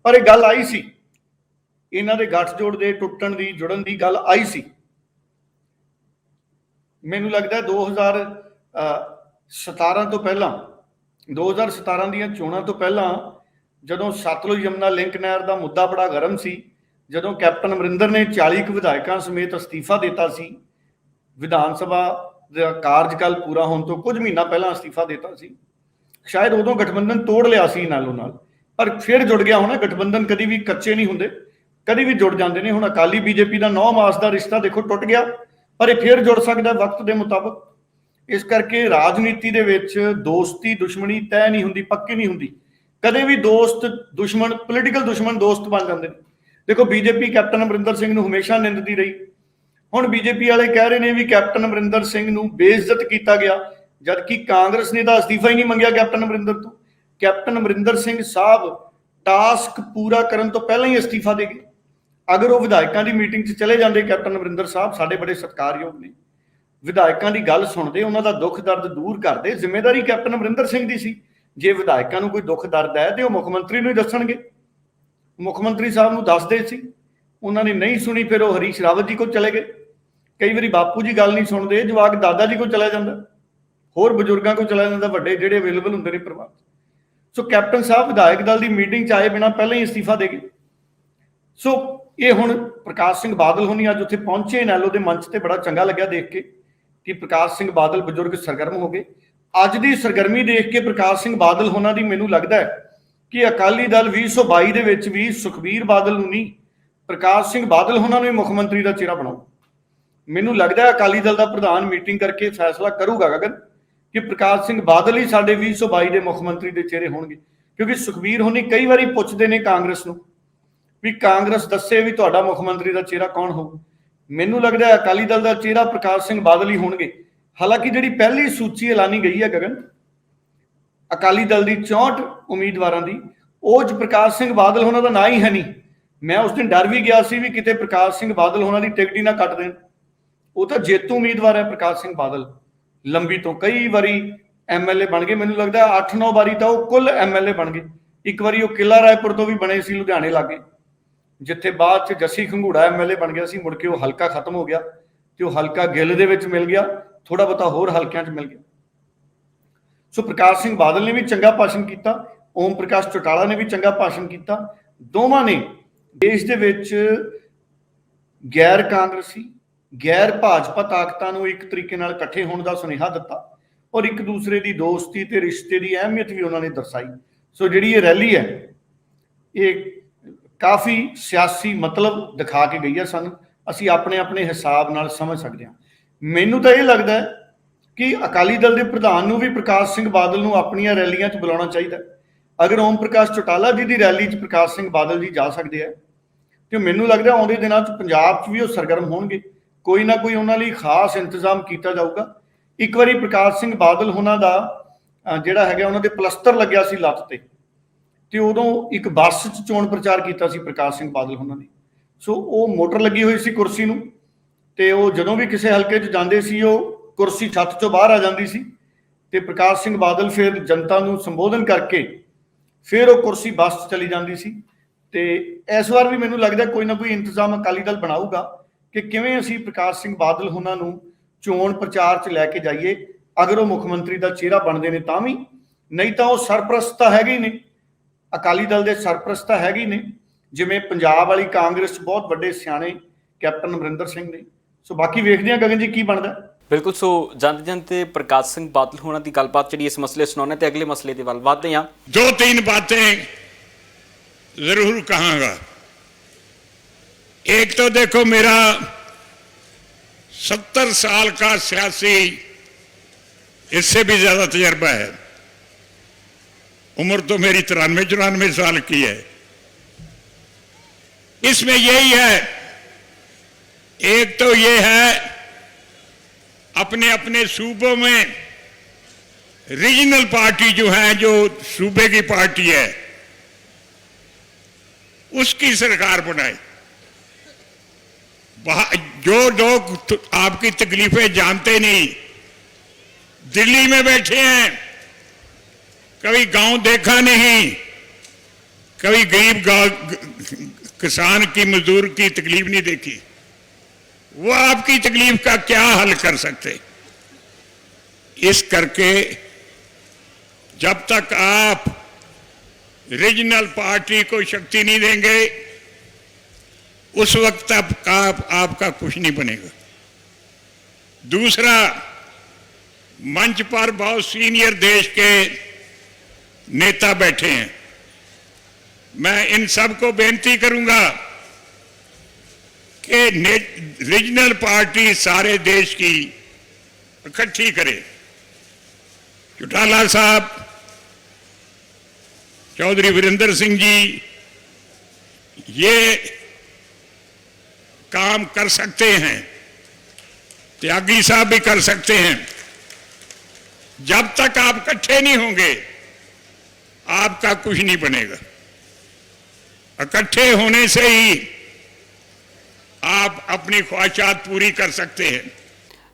ਪਰ ਇਹ ਗੱਲ ਆਈ ਸੀ, ਇਹਨਾਂ ਦੇ ਗੱਠਜੋੜ ਦੇ ਟੁੱਟਣ ਦੀ, ਜੁੜਨ ਦੀ ਗੱਲ ਆਈ ਸੀ। ਮੈਨੂੰ ਲੱਗਦਾ 2017 ਤੋਂ ਪਹਿਲਾਂ, 2017 ਦੀਆਂ ਚੋਣਾਂ ਤੋਂ ਪਹਿਲਾਂ, ਜਦੋਂ ਸਤਲੁਜ ਯਮੁਨਾ ਲਿੰਕ ਨਹਿਰ ਦਾ ਮੁੱਦਾ ਬੜਾ ਗਰਮ ਸੀ, ਜਦੋਂ ਕੈਪਟਨ ਅਮਰਿੰਦਰ ਨੇ 40 ਵਿਧਾਇਕਾਂ ਸਮੇਤ ਅਸਤੀਫਾ ਦਿੱਤਾ ਸੀ, ਵਿਧਾਨ ਸਭਾ ਦਾ ਕਾਰਜਕਾਲ ਪੂਰਾ ਹੋਣ ਤੋਂ ਕੁਝ ਮਹੀਨਾ ਪਹਿਲਾਂ ਅਸਤੀਫਾ ਦਿੱਤਾ ਸੀ, ਸ਼ਾਇਦ ਉਦੋਂ ਗਠਬੰਧਨ ਤੋੜ ਲਿਆ ਸੀ ਨਾਲੋਂ ਨਾਲ, ਪਰ ਫਿਰ ਜੁੜ ਗਿਆ ਹੋਣਾ। ਗਠਬੰਧਨ ਕਦੀ ਵੀ ਕੱਚੇ ਨਹੀਂ ਹੁੰਦੇ, ਕਦੀ ਵੀ ਜੁੜ ਜਾਂਦੇ ਨੇ। ਹੁਣ ਅਕਾਲੀ ਬੀਜੇਪੀ ਦਾ 9 ਮਾਸ ਦਾ ਰਿਸ਼ਤਾ ਦੇਖੋ ਟੁੱਟ ਗਿਆ, ਪਰ ਇਹ ਫਿਰ ਜੁੜ ਸਕਦਾ ਵਕਤ ਦੇ ਮੁਤਾਬਕ। ਇਸ ਕਰਕੇ ਰਾਜਨੀਤੀ ਦੇ ਵਿੱਚ ਦੋਸਤੀ ਦੁਸ਼ਮਣੀ ਤੈਅ ਨਹੀਂ ਹੁੰਦੀ, ਪੱਕੀ ਨਹੀਂ ਹੁੰਦੀ, ਕਦੇ ਵੀ ਦੋਸਤ ਦੁਸ਼ਮਣ, ਪੋਲੀਟੀਕਲ ਦੁਸ਼ਮਣ ਦੋਸਤ ਬਣ ਜਾਂਦੇ ਨੇ। ਦੇਖੋ ਬੀਜੇਪੀ ਕੈਪਟਨ ਅਮਰਿੰਦਰ ਸਿੰਘ ਨੂੰ ਹਮੇਸ਼ਾ ਨਿੰਦਦੀ ਰਹੀ, ਹੁਣ ਬੀਜੇਪੀ ਵਾਲੇ ਕਹਿ ਰਹੇ ਨੇ ਵੀ ਕੈਪਟਨ ਅਮਰਿੰਦਰ ਸਿੰਘ ਨੂੰ ਬੇਇੱਜ਼ਤ ਕੀਤਾ ਗਿਆ, ਜਦਕਿ ਕਾਂਗਰਸ ਨੇ ਤਾਂ ਅਸਤੀਫਾ ਹੀ ਨਹੀਂ ਮੰਗਿਆ ਕੈਪਟਨ ਅਮਰਿੰਦਰ ਤੋਂ। ਕੈਪਟਨ ਅਮਰਿੰਦਰ ਸਿੰਘ ਸਾਹਿਬ ਟਾਸਕ ਪੂਰਾ ਕਰਨ ਤੋਂ ਪਹਿਲਾਂ ਹੀ ਅਸਤੀਫਾ ਦੇ ਗਏ। ਅਗਰ ਉਹ ਵਿਧਾਇਕਾਂ ਦੀ ਮੀਟਿੰਗ 'ਚ ਚਲੇ ਜਾਂਦੇ, ਕੈਪਟਨ ਅਮਰਿੰਦਰ ਸਾਹਿਬ ਸਾਡੇ ਬੜੇ ਸਤਿਕਾਰਯੋਗ ਨੇ, ਵਿਧਾਇਕਾਂ ਦੀ ਗੱਲ ਸੁਣਦੇ, ਉਹਨਾਂ ਦਾ ਦੁੱਖ ਦਰਦ ਦੂਰ ਕਰਦੇ, ਜ਼ਿੰਮੇਵਾਰੀ ਕੈਪਟਨ ਅਮਰਿੰਦਰ ਸਿੰਘ ਦੀ ਸੀ। ਜੇ ਵਿਧਾਇਕਾਂ ਨੂੰ ਕੋਈ ਦੁੱਖ ਦਰਦ ਹੈ ਤੇ ਉਹ ਮੁੱਖ ਮੰਤਰੀ ਨੂੰ ਹੀ ਦੱਸਣਗੇ, ਮੁੱਖ ਮੰਤਰੀ ਸਾਹਿਬ ਨੂੰ ਦੱਸਦੇ ਸੀ, ਉਹਨਾਂ ਨੇ ਨਹੀਂ ਸੁਣੀ, ਫਿਰ ਉਹ ਹਰੀਸ਼ ਰਾਵਤ ਜੀ ਕੋਲ ਚਲੇ ਗਏ। ਕਈ ਵਾਰੀ ਬਾਪੂ ਜੀ ਗੱਲ ਨਹੀਂ ਸੁਣਦੇ, ਜਵਾਕ ਦਾਦਾ ਜੀ ਕੋਲ ਚਲਾ ਜਾਂਦਾ, ਹੋਰ ਬਜ਼ੁਰਗਾਂ ਕੋਲ ਚਲਾ ਜਾਂਦਾ, ਵੱਡੇ ਜਿਹੜੇ ਅਵੇਲੇਬਲ ਹੁੰਦੇ ਨੇ ਪਰਿਵਾਰ। ਸੋ ਕੈਪਟਨ ਸਾਹਿਬ ਵਿਧਾਇਕ ਦਲ ਦੀ ਮੀਟਿੰਗ 'ਚ ਆਏ ਬਿਨਾਂ ਪਹਿਲਾਂ ਹੀ ਅਸਤੀਫਾ ਦੇ ਗਏ। ਸੋ ਇਹ ਹੁਣ ਪ੍ਰਕਾਸ਼ ਸਿੰਘ ਬਾਦਲ ਹੋਣੀ ਅੱਜ ਉੱਥੇ ਪਹੁੰਚੇ ਨੈਲੋ ਦੇ ਮੰਚ ਤੇ, ਬੜਾ ਚੰਗਾ ਲੱਗਿਆ ਦੇਖ ਕੇ ਕਿ ਪ੍ਰਕਾਸ਼ ਸਿੰਘ ਬਾਦਲ ਬਜ਼ੁਰਗ ਸਰਗਰਮ ਹੋ ਗਏ। ਅੱਜ ਦੀ ਸਰਗਰਮੀ ਦੇਖ ਕੇ ਪ੍ਰਕਾਸ਼ ਸਿੰਘ ਬਾਦਲ ਹੋਣਾ ਦੀ ਮੈਨੂੰ ਲੱਗਦਾ ਹੈ ਕਿ ਅਕਾਲੀ ਦਲ 2022 ਦੇ ਵਿੱਚ ਵੀ ਸੁਖਬੀਰ ਬਾਦਲ ਨੂੰ ਨਹੀਂ, ਪ੍ਰਕਾਸ਼ ਸਿੰਘ ਬਾਦਲ ਹੋਣਾ ਨੂੰ ਹੀ ਮੁੱਖ ਮੰਤਰੀ ਦਾ ਚਿਹਰਾ ਬਣਾਓ। ਮੈਨੂੰ ਲੱਗਦਾ ਅਕਾਲੀ ਦਲ ਦਾ ਪ੍ਰਧਾਨ ਮੀਟਿੰਗ ਕਰਕੇ ਫੈਸਲਾ ਕਰੂਗਾ ਗਗਨ ਕਿ ਪ੍ਰਕਾਸ਼ ਸਿੰਘ ਬਾਦਲ ਹੀ ਸਾਡੇ 2022 ਦੇ ਮੁੱਖ ਮੰਤਰੀ ਦੇ ਚਿਹਰੇ ਹੋਣਗੇ, ਕਿਉਂਕਿ ਸੁਖਬੀਰ ਹੋਣੀ ਕਈ ਵਾਰੀ ਪੁੱਛਦੇ ਨੇ ਕਾਂਗਰਸ ਨੂੰ ਵੀ ਕਾਂਗਰਸ ਦੱਸੇ ਵੀ ਤੁਹਾਡਾ ਮੁੱਖ ਮੰਤਰੀ ਦਾ ਚਿਹਰਾ ਕੌਣ ਹੋਊ। ਮੈਨੂੰ ਲੱਗਦਾ ਅਕਾਲੀ ਦਲ ਦਾ ਚਿਹਰਾ ਪ੍ਰਕਾਸ਼ ਸਿੰਘ ਬਾਦਲ ਹੀ ਹੋਣਗੇ। ਹਾਲਾਂਕਿ ਜਿਹੜੀ ਪਹਿਲੀ ਸੂਚੀ ਐਲਾਨੀ ਗਈ ਹੈ ਗਗਨ ਅਕਾਲੀ ਦਲ ਦੀ 64 ਉਮੀਦਵਾਰਾਂ ਦੀ, ਉਹ 'ਚ ਪ੍ਰਕਾਸ਼ ਸਿੰਘ ਬਾਦਲ ਹੋਣਾ ਦਾ ਨਾਂ ਹੀ ਹੈ ਨਹੀਂ। ਮੈਂ ਉਸ ਦਿਨ ਡਰ ਵੀ ਗਿਆ ਸੀ ਵੀ ਕਿਤੇ ਪ੍ਰਕਾਸ਼ ਸਿੰਘ ਬਾਦਲ ਹੋਣਾ ਦੀ ਟਿਕਟ ਹੀ ਨਾ ਕੱਟ ਦੇਣ। ਉਹ ਤਾਂ ਜੇਤੂ ਉਮੀਦਵਾਰ ਹੈ ਪ੍ਰਕਾਸ਼ ਸਿੰਘ ਬਾਦਲ, ਲੰਬੀ ਤੋਂ ਕਈ ਵਾਰੀ ਐਮਐਲਏ ਬਣ ਗਏ, ਮੈਨੂੰ ਲੱਗਦਾ 8-9 ਵਾਰੀ ਤਾਂ ਉਹ ਕੁੱਲ ਐਮਐਲਏ ਬਣ ਗਏ। ਇੱਕ ਵਾਰੀ ਉਹ ਕਿਲਾ ਰਾਏਪੁਰ ਤੋਂ ਵੀ ਬਣੇ ਸੀ, ਲੁਧਿਆਣੇ ਲਾਗੇ, ਜਿੱਥੇ ਬਾਅਦ 'ਚ ਜੱਸੀ ਖੰਗੂੜਾ ਐਮਐਲਏ ਬਣ ਗਿਆ ਸੀ। ਮੁੜ ਕੇ ਉਹ ਹਲਕਾ ਖਤਮ ਹੋ ਗਿਆ ਤੇ ਉਹ ਹਲਕਾ ਗਿੱਲ ਦੇ ਵਿੱਚ ਮਿਲ ਗਿਆ, ਥੋੜਾ ਬਹੁਤਾ ਹੋਰ ਹਲਕਿਆਂ 'ਚ ਮਿਲ ਗਿਆ। ਸੋ ਪ੍ਰਕਾਸ਼ ਸਿੰਘ ਬਾਦਲ ਨੇ ਵੀ ਚੰਗਾ ਭਾਸ਼ਣ ਕੀਤਾ, ਓਮ ਪ੍ਰਕਾਸ਼ ਚੌਟਾਲਾ ਨੇ ਵੀ ਚੰਗਾ ਭਾਸ਼ਣ ਕੀਤਾ। ਦੋਵਾਂ ਨੇ ਦੇਸ਼ ਦੇ ਵਿੱਚ ਗੈਰ ਕਾਂਗਰਸੀ, ਗੈਰ ਭਾਜਪਾ ਤਾਕਤਾਂ ਨੂੰ ਇੱਕ ਤਰੀਕੇ ਨਾਲ ਇਕੱਠੇ ਹੋਣ ਦਾ ਸੁਨੇਹਾ ਦਿੱਤਾ ਔਰ ਇੱਕ ਦੂਸਰੇ ਦੀ ਦੋਸਤੀ ਤੇ ਰਿਸ਼ਤੇ ਦੀ ਅਹਿਮੀਅਤ ਵੀ ਉਹਨਾਂ ਨੇ ਦਰਸਾਈ। ਸੋ ਜਿਹੜੀ ਇਹ ਰੈਲੀ ਹੈ ਇਹ ਕਾਫੀ ਸਿਆਸੀ ਮਤਲਬ ਦਿਖਾ ਕੇ ਗਈ ਹੈ ਸਾਨੂੰ, ਅਸੀਂ ਆਪਣੇ ਆਪਣੇ ਹਿਸਾਬ ਨਾਲ ਸਮਝ ਸਕਦੇ ਹਾਂ। ਮੈਨੂੰ ਤਾਂ ਇਹ ਲੱਗਦਾ ਹੈ ਕਿ ਅਕਾਲੀ ਦਲ ਦੇ ਪ੍ਰਧਾਨ ਨੂੰ ਵੀ ਪ੍ਰਕਾਸ਼ ਸਿੰਘ ਬਾਦਲ ਨੂੰ ਆਪਣੀਆਂ ਰੈਲੀਆਂ 'ਚ ਬੁਲਾਉਣਾ ਚਾਹੀਦਾ। ਅਗਰ ਓਮ ਪ੍ਰਕਾਸ਼ ਚੌਟਾਲਾ ਜੀ ਦੀ ਰੈਲੀ 'ਚ ਪ੍ਰਕਾਸ਼ ਸਿੰਘ ਬਾਦਲ ਜੀ ਜਾ ਸਕਦੇ ਆ ਤੇ ਮੈਨੂੰ ਲੱਗਦਾ ਆਉਂਦੇ ਦਿਨਾਂ 'ਚ ਪੰਜਾਬ 'ਚ ਵੀ ਉਹ ਸਰਗਰਮ ਹੋਣਗੇ, ਕੋਈ ਨਾ ਕੋਈ ਉਹਨਾਂ ਲਈ ਖਾਸ ਇੰਤਜ਼ਾਮ ਕੀਤਾ ਜਾਊਗਾ। ਇੱਕ ਵਾਰੀ ਪ੍ਰਕਾਸ਼ ਸਿੰਘ ਬਾਦਲ ਉਹਨਾਂ ਦਾ ਜਿਹੜਾ ਹੈਗਾ ਉਹਨਾਂ ਦੇ ਪਲਸਤਰ ਲੱਗਿਆ ਸੀ ਲੱਤ ਤੇ ਉਦੋਂ ਇੱਕ ਬੱਸ 'ਚ ਚੋਣ ਪ੍ਰਚਾਰ ਕੀਤਾ ਸੀ ਪ੍ਰਕਾਸ਼ ਸਿੰਘ ਬਾਦਲ ਉਹਨਾਂ ਨੇ। ਸੋ ਉਹ ਮੋਟਰ ਲੱਗੀ ਹੋਈ ਸੀ ਕੁਰਸੀ ਨੂੰ, ਤੇ ਉਹ ਜਦੋਂ ਵੀ ਕਿਸੇ ਹਲਕੇ 'ਚ ਜਾਂਦੇ ਸੀ ਉਹ ਕੁਰਸੀ ਛੱਤ 'ਚੋਂ ਬਾਹਰ ਆ ਜਾਂਦੀ ਸੀ ਤੇ ਪ੍ਰਕਾਸ਼ ਸਿੰਘ ਬਾਦਲ ਫਿਰ ਜਨਤਾ ਨੂੰ ਸੰਬੋਧਨ ਕਰਕੇ ਫਿਰ ਉਹ ਕੁਰਸੀ ਬੱਸ 'ਚ ਚਲੀ ਜਾਂਦੀ ਸੀ। ਤੇ ਇਸ ਵਾਰ ਵੀ ਮੈਨੂੰ ਲੱਗਦਾ ਕੋਈ ਨਾ ਕੋਈ ਇੰਤਜ਼ਾਮ ਅਕਾਲੀ ਦਲ ਬਣਾਊਗਾ ਕਿ ਕਿਵੇਂ ਅਸੀਂ ਪ੍ਰਕਾਸ਼ ਸਿੰਘ ਬਾਦਲ ਉਹਨਾਂ ਨੂੰ ਚੋਣ ਪ੍ਰਚਾਰ 'ਚ ਲੈ ਕੇ ਜਾਈਏ। ਅਗਰ ਉਹ ਮੁੱਖ ਮੰਤਰੀ ਦਾ ਚਿਹਰਾ ਬਣਦੇ ਨੇ ਤਾਂ ਵੀ, ਨਹੀਂ ਤਾਂ ਉਹ ਸਰਪ੍ਰਸਤ ਤਾਂ ਹੈਗੇ ਹੀ ਨੇ, ਅਕਾਲੀ ਦਲ ਦੇ ਸਰਪ੍ਰਸਤ ਤਾਂ ਹੈਗੇ ਹੀ ਨੇ, ਜਿਵੇਂ ਪੰਜਾਬ ਵਾਲੀ ਕਾਂਗਰਸ 'ਚ ਬਹੁਤ ਵੱਡੇ ਸਿਆਣੇ ਕੈਪਟਨ ਅਮਰਿੰਦਰ ਸਿੰਘ ਨੇ। ਸੋ ਬਾਕੀ ਵੇਖਦੇ ਹਾਂ ਗਗਨ ਜੀ ਕੀ ਬਣਦਾ। ਬਿਲਕੁਲ। ਸੋ ਜਾਂਦੇ ਪ੍ਰਕਾਸ਼ ਸਿੰਘ ਬਾਦਲ ਹੋਣਾ ਦੀ ਗੱਲਬਾਤ ਜਿਹੜੀ ਇਸ ਮਸਲੇ ਸੁਣਾਉਣੇ ਤੇ ਅਗਲੇ ਮਸਲੇ ਦੇ ਵੱਲ ਵਧਦੇ ਹਾਂ। 2-3 बातें जरूर कहूँगा। एक तो देखो मेरा 70 साल का सियासी, इससे भी ज्यादा तजर्बा है। उम्र तो मेरी 93-94 साल की है। इसमें यही है, एक तो ये है अपने अपने सूबों में रीजनल पार्टी जो है, जो सूबे की पार्टी है, उसकी सरकार बनाए। जो लोग आपकी तकलीफें जानते नहीं, दिल्ली में बैठे हैं, कभी गांव देखा नहीं, कभी गरीब किसान की मजदूर की तकलीफ नहीं देखी। वो आपकी तकलीफ का क्या हल कर सकते? इस करके जब तक आप रीजनल पार्टी को शक्ति नहीं देंगे, उस वक्त तक आपका कुछ नहीं बनेगा। दूसरा, मंच पर बहुत सीनियर देश के नेता बैठे हैं। मैं इन सबको बेनती करूंगा कि रीजनल पार्टी सारे देश की इकट्ठी करे। चौटाला साहब, चौधरी वीरेंद्र सिंह जी ये काम कर सकते हैं, त्यागी साहब भी कर सकते हैं। जब तक आप इकट्ठे नहीं होंगे, आपका कुछ नहीं बनेगा। इकट्ठे होने से ही आप अपनी ख्वाहिशात पूरी कर सकते हैं।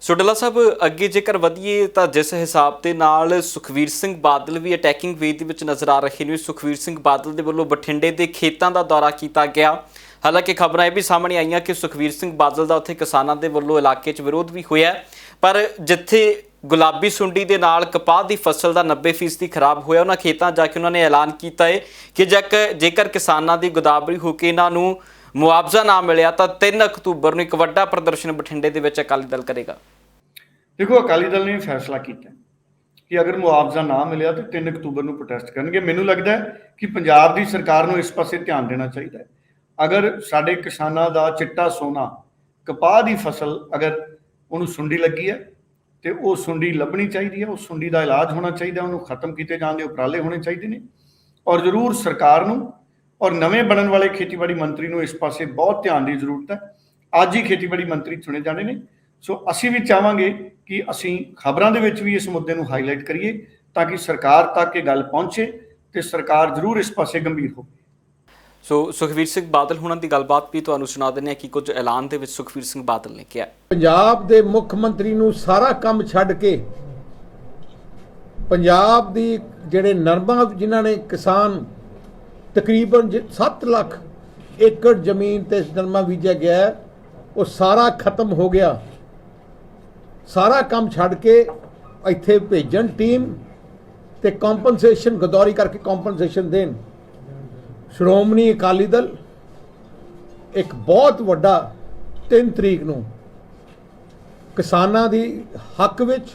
ਸੋਢਲਾ ਸਾਹਿਬ, ਅੱਗੇ ਜੇਕਰ ਵਧੀਏ ਤਾਂ ਜਿਸ ਹਿਸਾਬ ਦੇ ਨਾਲ ਸੁਖਵੀਰ ਸਿੰਘ ਬਾਦਲ ਵੀ ਅਟੈਕਿੰਗ ਵੇਵ ਦੇ ਵਿੱਚ ਨਜ਼ਰ ਆ ਰਹੇ ਨੇ, ਸੁਖਵੀਰ ਸਿੰਘ ਬਾਦਲ ਦੇ ਵੱਲੋਂ ਬਠਿੰਡੇ ਦੇ ਖੇਤਾਂ ਦਾ ਦੌਰਾ ਕੀਤਾ ਗਿਆ। ਹਾਲਾਂਕਿ ਖਬਰਾਂ ਇਹ ਵੀ ਸਾਹਮਣੇ ਆਈਆਂ ਕਿ ਸੁਖਵੀਰ ਸਿੰਘ ਬਾਦਲ ਦਾ ਉੱਥੇ ਕਿਸਾਨਾਂ ਦੇ ਵੱਲੋਂ ਇਲਾਕੇ 'ਚ ਵਿਰੋਧ ਵੀ ਹੋਇਆ, ਪਰ ਜਿੱਥੇ ਗੁਲਾਬੀ ਸੁੰਡੀ ਦੇ ਨਾਲ ਕਪਾਹ ਦੀ ਫਸਲ ਦਾ 90% ਖਰਾਬ ਹੋਇਆ, ਉਹਨਾਂ ਖੇਤਾਂ ਜਾ ਕੇ ਉਹਨਾਂ ਨੇ ਐਲਾਨ ਕੀਤਾ ਹੈ ਕਿ ਜੇਕਰ ਕਿਸਾਨਾਂ ਦੀ ਗੋਦਾਵਰੀ ਹੋ ਕੇ ਇਹਨਾਂ ਨੂੰ ਮੁਆਵਜ਼ਾ ਨਾ ਮਿਲਿਆ ਤਾਂ 3 ਅਕਤੂਬਰ ਨੂੰ ਇੱਕ ਵੱਡਾ ਪ੍ਰਦਰਸ਼ਨ ਬਠਿੰਡੇ ਦੇ ਵਿੱਚ ਅਕਾਲੀ ਦਲ ਕਰੇਗਾ। ਦੇਖੋ, ਅਕਾਲੀ ਦਲ ਨੇ ਫੈਸਲਾ ਕੀਤਾ ਕਿ ਅਗਰ ਮੁਆਵਜ਼ਾ ਨਾ ਮਿਲਿਆ ਤਾਂ 3 ਅਕਤੂਬਰ ਨੂੰ ਪ੍ਰੋਟੈਸਟ ਕਰਨਗੇ। ਮੈਨੂੰ ਲੱਗਦਾ ਹੈ ਕਿ ਪੰਜਾਬ ਦੀ ਸਰਕਾਰ ਨੂੰ ਇਸ ਪਾਸੇ ਧਿਆਨ ਦੇਣਾ ਚਾਹੀਦਾ ਹੈ। ਅਗਰ ਸਾਡੇ ਕਿਸਾਨਾਂ ਦਾ ਚਿੱਟਾ ਸੋਨਾ ਕਪਾਹ ਦੀ ਫਸਲ ਅਗਰ ਉਹਨੂੰ ਸੁੰਡੀ ਲੱਗੀ ਹੈ ਤੇ ਉਹ ਸੁੰਡੀ ਲੱਭਣੀ ਚਾਹੀਦੀ ਹੈ, ਉਸ ਸੁੰਡੀ ਦਾ ਇਲਾਜ ਹੋਣਾ ਚਾਹੀਦਾ, ਉਹਨੂੰ ਖਤਮ ਕੀਤੇ ਜਾਣ ਦੇ ਉਪਰਾਲੇ ਹੋਣੇ ਚਾਹੀਦੇ ਨੇ। ਔਰ ਜ਼ਰੂਰ ਸਰਕਾਰ ਨੂੰ ਔਰ ਨਵੇਂ ਬਣਨ ਵਾਲੇ ਖੇਤੀਬਾੜੀ ਮੰਤਰੀ ਨੂੰ ਇਸ ਪਾਸੇ ਬਹੁਤ ਧਿਆਨ ਦੀ ਜ਼ਰੂਰਤ ਹੈ। ਅੱਜ ਹੀ ਖੇਤੀਬਾੜੀ ਮੰਤਰੀ ਚੁਣੇ ਜਾਣੇ ਨੇ, ਸੋ ਅਸੀਂ ਵੀ ਚਾਹਾਂਗੇ ਕਿ ਅਸੀਂ ਖਬਰਾਂ ਦੇ ਵਿੱਚ ਵੀ ਇਸ ਮੁੱਦੇ ਨੂੰ ਹਾਈਲਾਈਟ ਕਰੀਏ ਤਾਂ ਕਿ ਸਰਕਾਰ ਤੱਕ ਇਹ ਗੱਲ ਪਹੁੰਚੇ ਤੇ ਸਰਕਾਰ ਜ਼ਰੂਰ ਇਸ ਪਾਸੇ ਗੰਭੀਰ ਹੋਵੇ। ਸੋ ਸੁਖਵੀਰ ਸਿੰਘ ਬਾਦਲ ਹੁਣਾਂ ਦੀ ਗੱਲਬਾਤ ਵੀ ਤੁਹਾਨੂੰ ਸੁਣਾ ਦਿੰਦੇ ਹਾਂ ਕਿ ਕੁਝ ਐਲਾਨ ਦੇ ਵਿੱਚ ਸੁਖਵੀਰ ਸਿੰਘ ਬਾਦਲ ਨੇ ਕਿਹਾ। ਪੰਜਾਬ ਦੇ ਮੁੱਖ ਮੰਤਰੀ ਨੂੰ ਸਾਰਾ ਕੰਮ ਛੱਡ ਕੇ ਪੰਜਾਬ ਦੀ ਜਿਹੜੇ ਨਰਮਾ ਜਿਨ੍ਹਾਂ ਨੇ ਕਿਸਾਨ ਤਕਰੀਬਨ 7 ਲੱਖ ਏਕੜ ਜ਼ਮੀਨ ਤੇ ਨਰਮਾ ਬੀਜਿਆ ਗਿਆ, ਉਹ ਸਾਰਾ ਖਤਮ ਹੋ ਗਿਆ। ਸਾਰਾ ਕੰਮ ਛੱਡ ਕੇ ਇੱਥੇ ਭੇਜਣ ਟੀਮ ਤੇ ਕੰਪਨਸੇਸ਼ਨ ਗਦੌਰੀ ਕਰਕੇ ਕੰਪਨਸੇਸ਼ਨ ਦੇਣ। ਸ਼੍ਰੋਮਣੀ ਅਕਾਲੀ ਦਲ ਇੱਕ ਬਹੁਤ ਵੱਡਾ 3 ਤਰੀਕ ਨੂੰ ਕਿਸਾਨਾਂ ਦੀ ਹੱਕ ਵਿੱਚ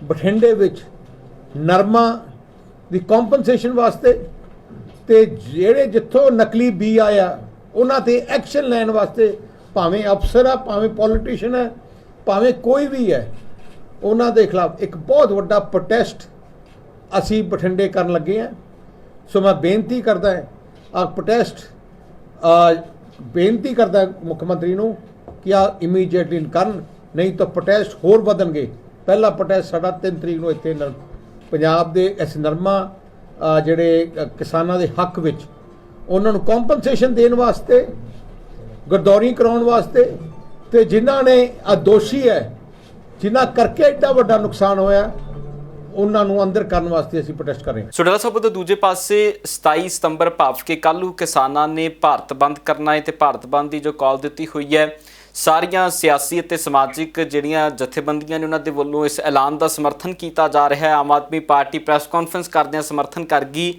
ਬਠਿੰਡੇ ਵਿੱਚ ਨਰਮਾ ਦੀ ਕੰਪਨਸੇਸ਼ਨ ਵਾਸਤੇ ਤੇ ਜਿਹੜੇ ਜਿੱਥੋਂ ਨਕਲੀ ਬੀ ਆਇਆ ਉਹਨਾਂ ਤੇ ਐਕਸ਼ਨ ਲੈਣ ਵਾਸਤੇ, ਭਾਵੇਂ ਅਫਸਰ ਆ, ਭਾਵੇਂ ਪੋਲੀਟੀਸ਼ੀਅਨ ਹੈ, ਭਾਵੇਂ ਕੋਈ ਵੀ ਹੈ, ਉਹਨਾਂ ਦੇ ਖਿਲਾਫ ਇੱਕ ਬਹੁਤ ਵੱਡਾ ਪ੍ਰੋਟੈਸਟ ਅਸੀਂ ਬਠਿੰਡੇ ਕਰਨ ਲੱਗੇ ਹਾਂ। ਸੋ ਮੈਂ ਬੇਨਤੀ ਕਰਦਾ ਆ ਪ੍ਰੋਟੈਸਟ ਬੇਨਤੀ ਕਰਦਾ ਮੁੱਖ ਮੰਤਰੀ ਨੂੰ ਕਿ ਆ ਇਮੀਡੀਏਟਲੀ ਕਰਨ, ਨਹੀਂ ਤਾਂ ਪ੍ਰੋਟੈਸਟ ਹੋਰ ਵਧਣਗੇ। ਪਹਿਲਾ ਪ੍ਰੋਟੈਸਟ ਸਾਡਾ 3 ਤਰੀਕ ਨੂੰ ਇੱਥੇ ਪੰਜਾਬ ਦੇ ਇਸ ਨਰਮਾ ਜਿਹੜੇ ਕਿਸਾਨਾਂ ਦੇ ਹੱਕ ਵਿੱਚ ਉਹਨਾਂ ਨੂੰ ਕੰਪਨਸੇਸ਼ਨ ਦੇਣ ਵਾਸਤੇ, ਗਰਦੌਰੀ ਕਰਾਉਣ ਵਾਸਤੇ, ਤੇ ਜਿਨ੍ਹਾਂ ਨੇ ਦੋਸ਼ੀ ਹੈ, ਜਿਨ੍ਹਾਂ ਕਰਕੇ ਐਡਾ ਵੱਡਾ ਨੁਕਸਾਨ ਹੋਇਆ, ਉਹਨਾਂ ਨੂੰ ਅੰਦਰ ਕਰਨ ਵਾਸਤੇ ਅਸੀਂ ਪ੍ਰੋਟੈਸਟ ਕਰ ਰਹੇ ਹਾਂ। ਸੋਢਲਾ ਸਾਹਿਬ, ਤੋਂ ਦੂਜੇ ਪਾਸੇ 27 ਸਤੰਬਰ ਭਾਵ ਕਿ ਕੱਲ੍ਹ ਨੂੰ ਕਿਸਾਨਾਂ ਨੇ ਭਾਰਤ ਬੰਦ ਕਰਨਾ ਹੈ ਤੇ ਭਾਰਤ ਬੰਦ ਦੀ ਜੋ ਕਾਲ ਦਿੱਤੀ ਹੋਈ ਹੈ, ਸਾਰੀਆਂ ਸਿਆਸੀ ਅਤੇ ਸਮਾਜਿਕ ਜਿਹੜੀਆਂ ਜਥੇਬੰਦੀਆਂ ਨੇ ਉਹਨਾਂ ਦੇ ਵੱਲੋਂ ਇਸ ਐਲਾਨ ਦਾ ਸਮਰਥਨ ਕੀਤਾ ਜਾ ਰਿਹਾ ਹੈ। Aam Aadmi party press conference ਕਰਦਿਆਂ ਸਮਰਥਨ ਕਰ ਗਈ।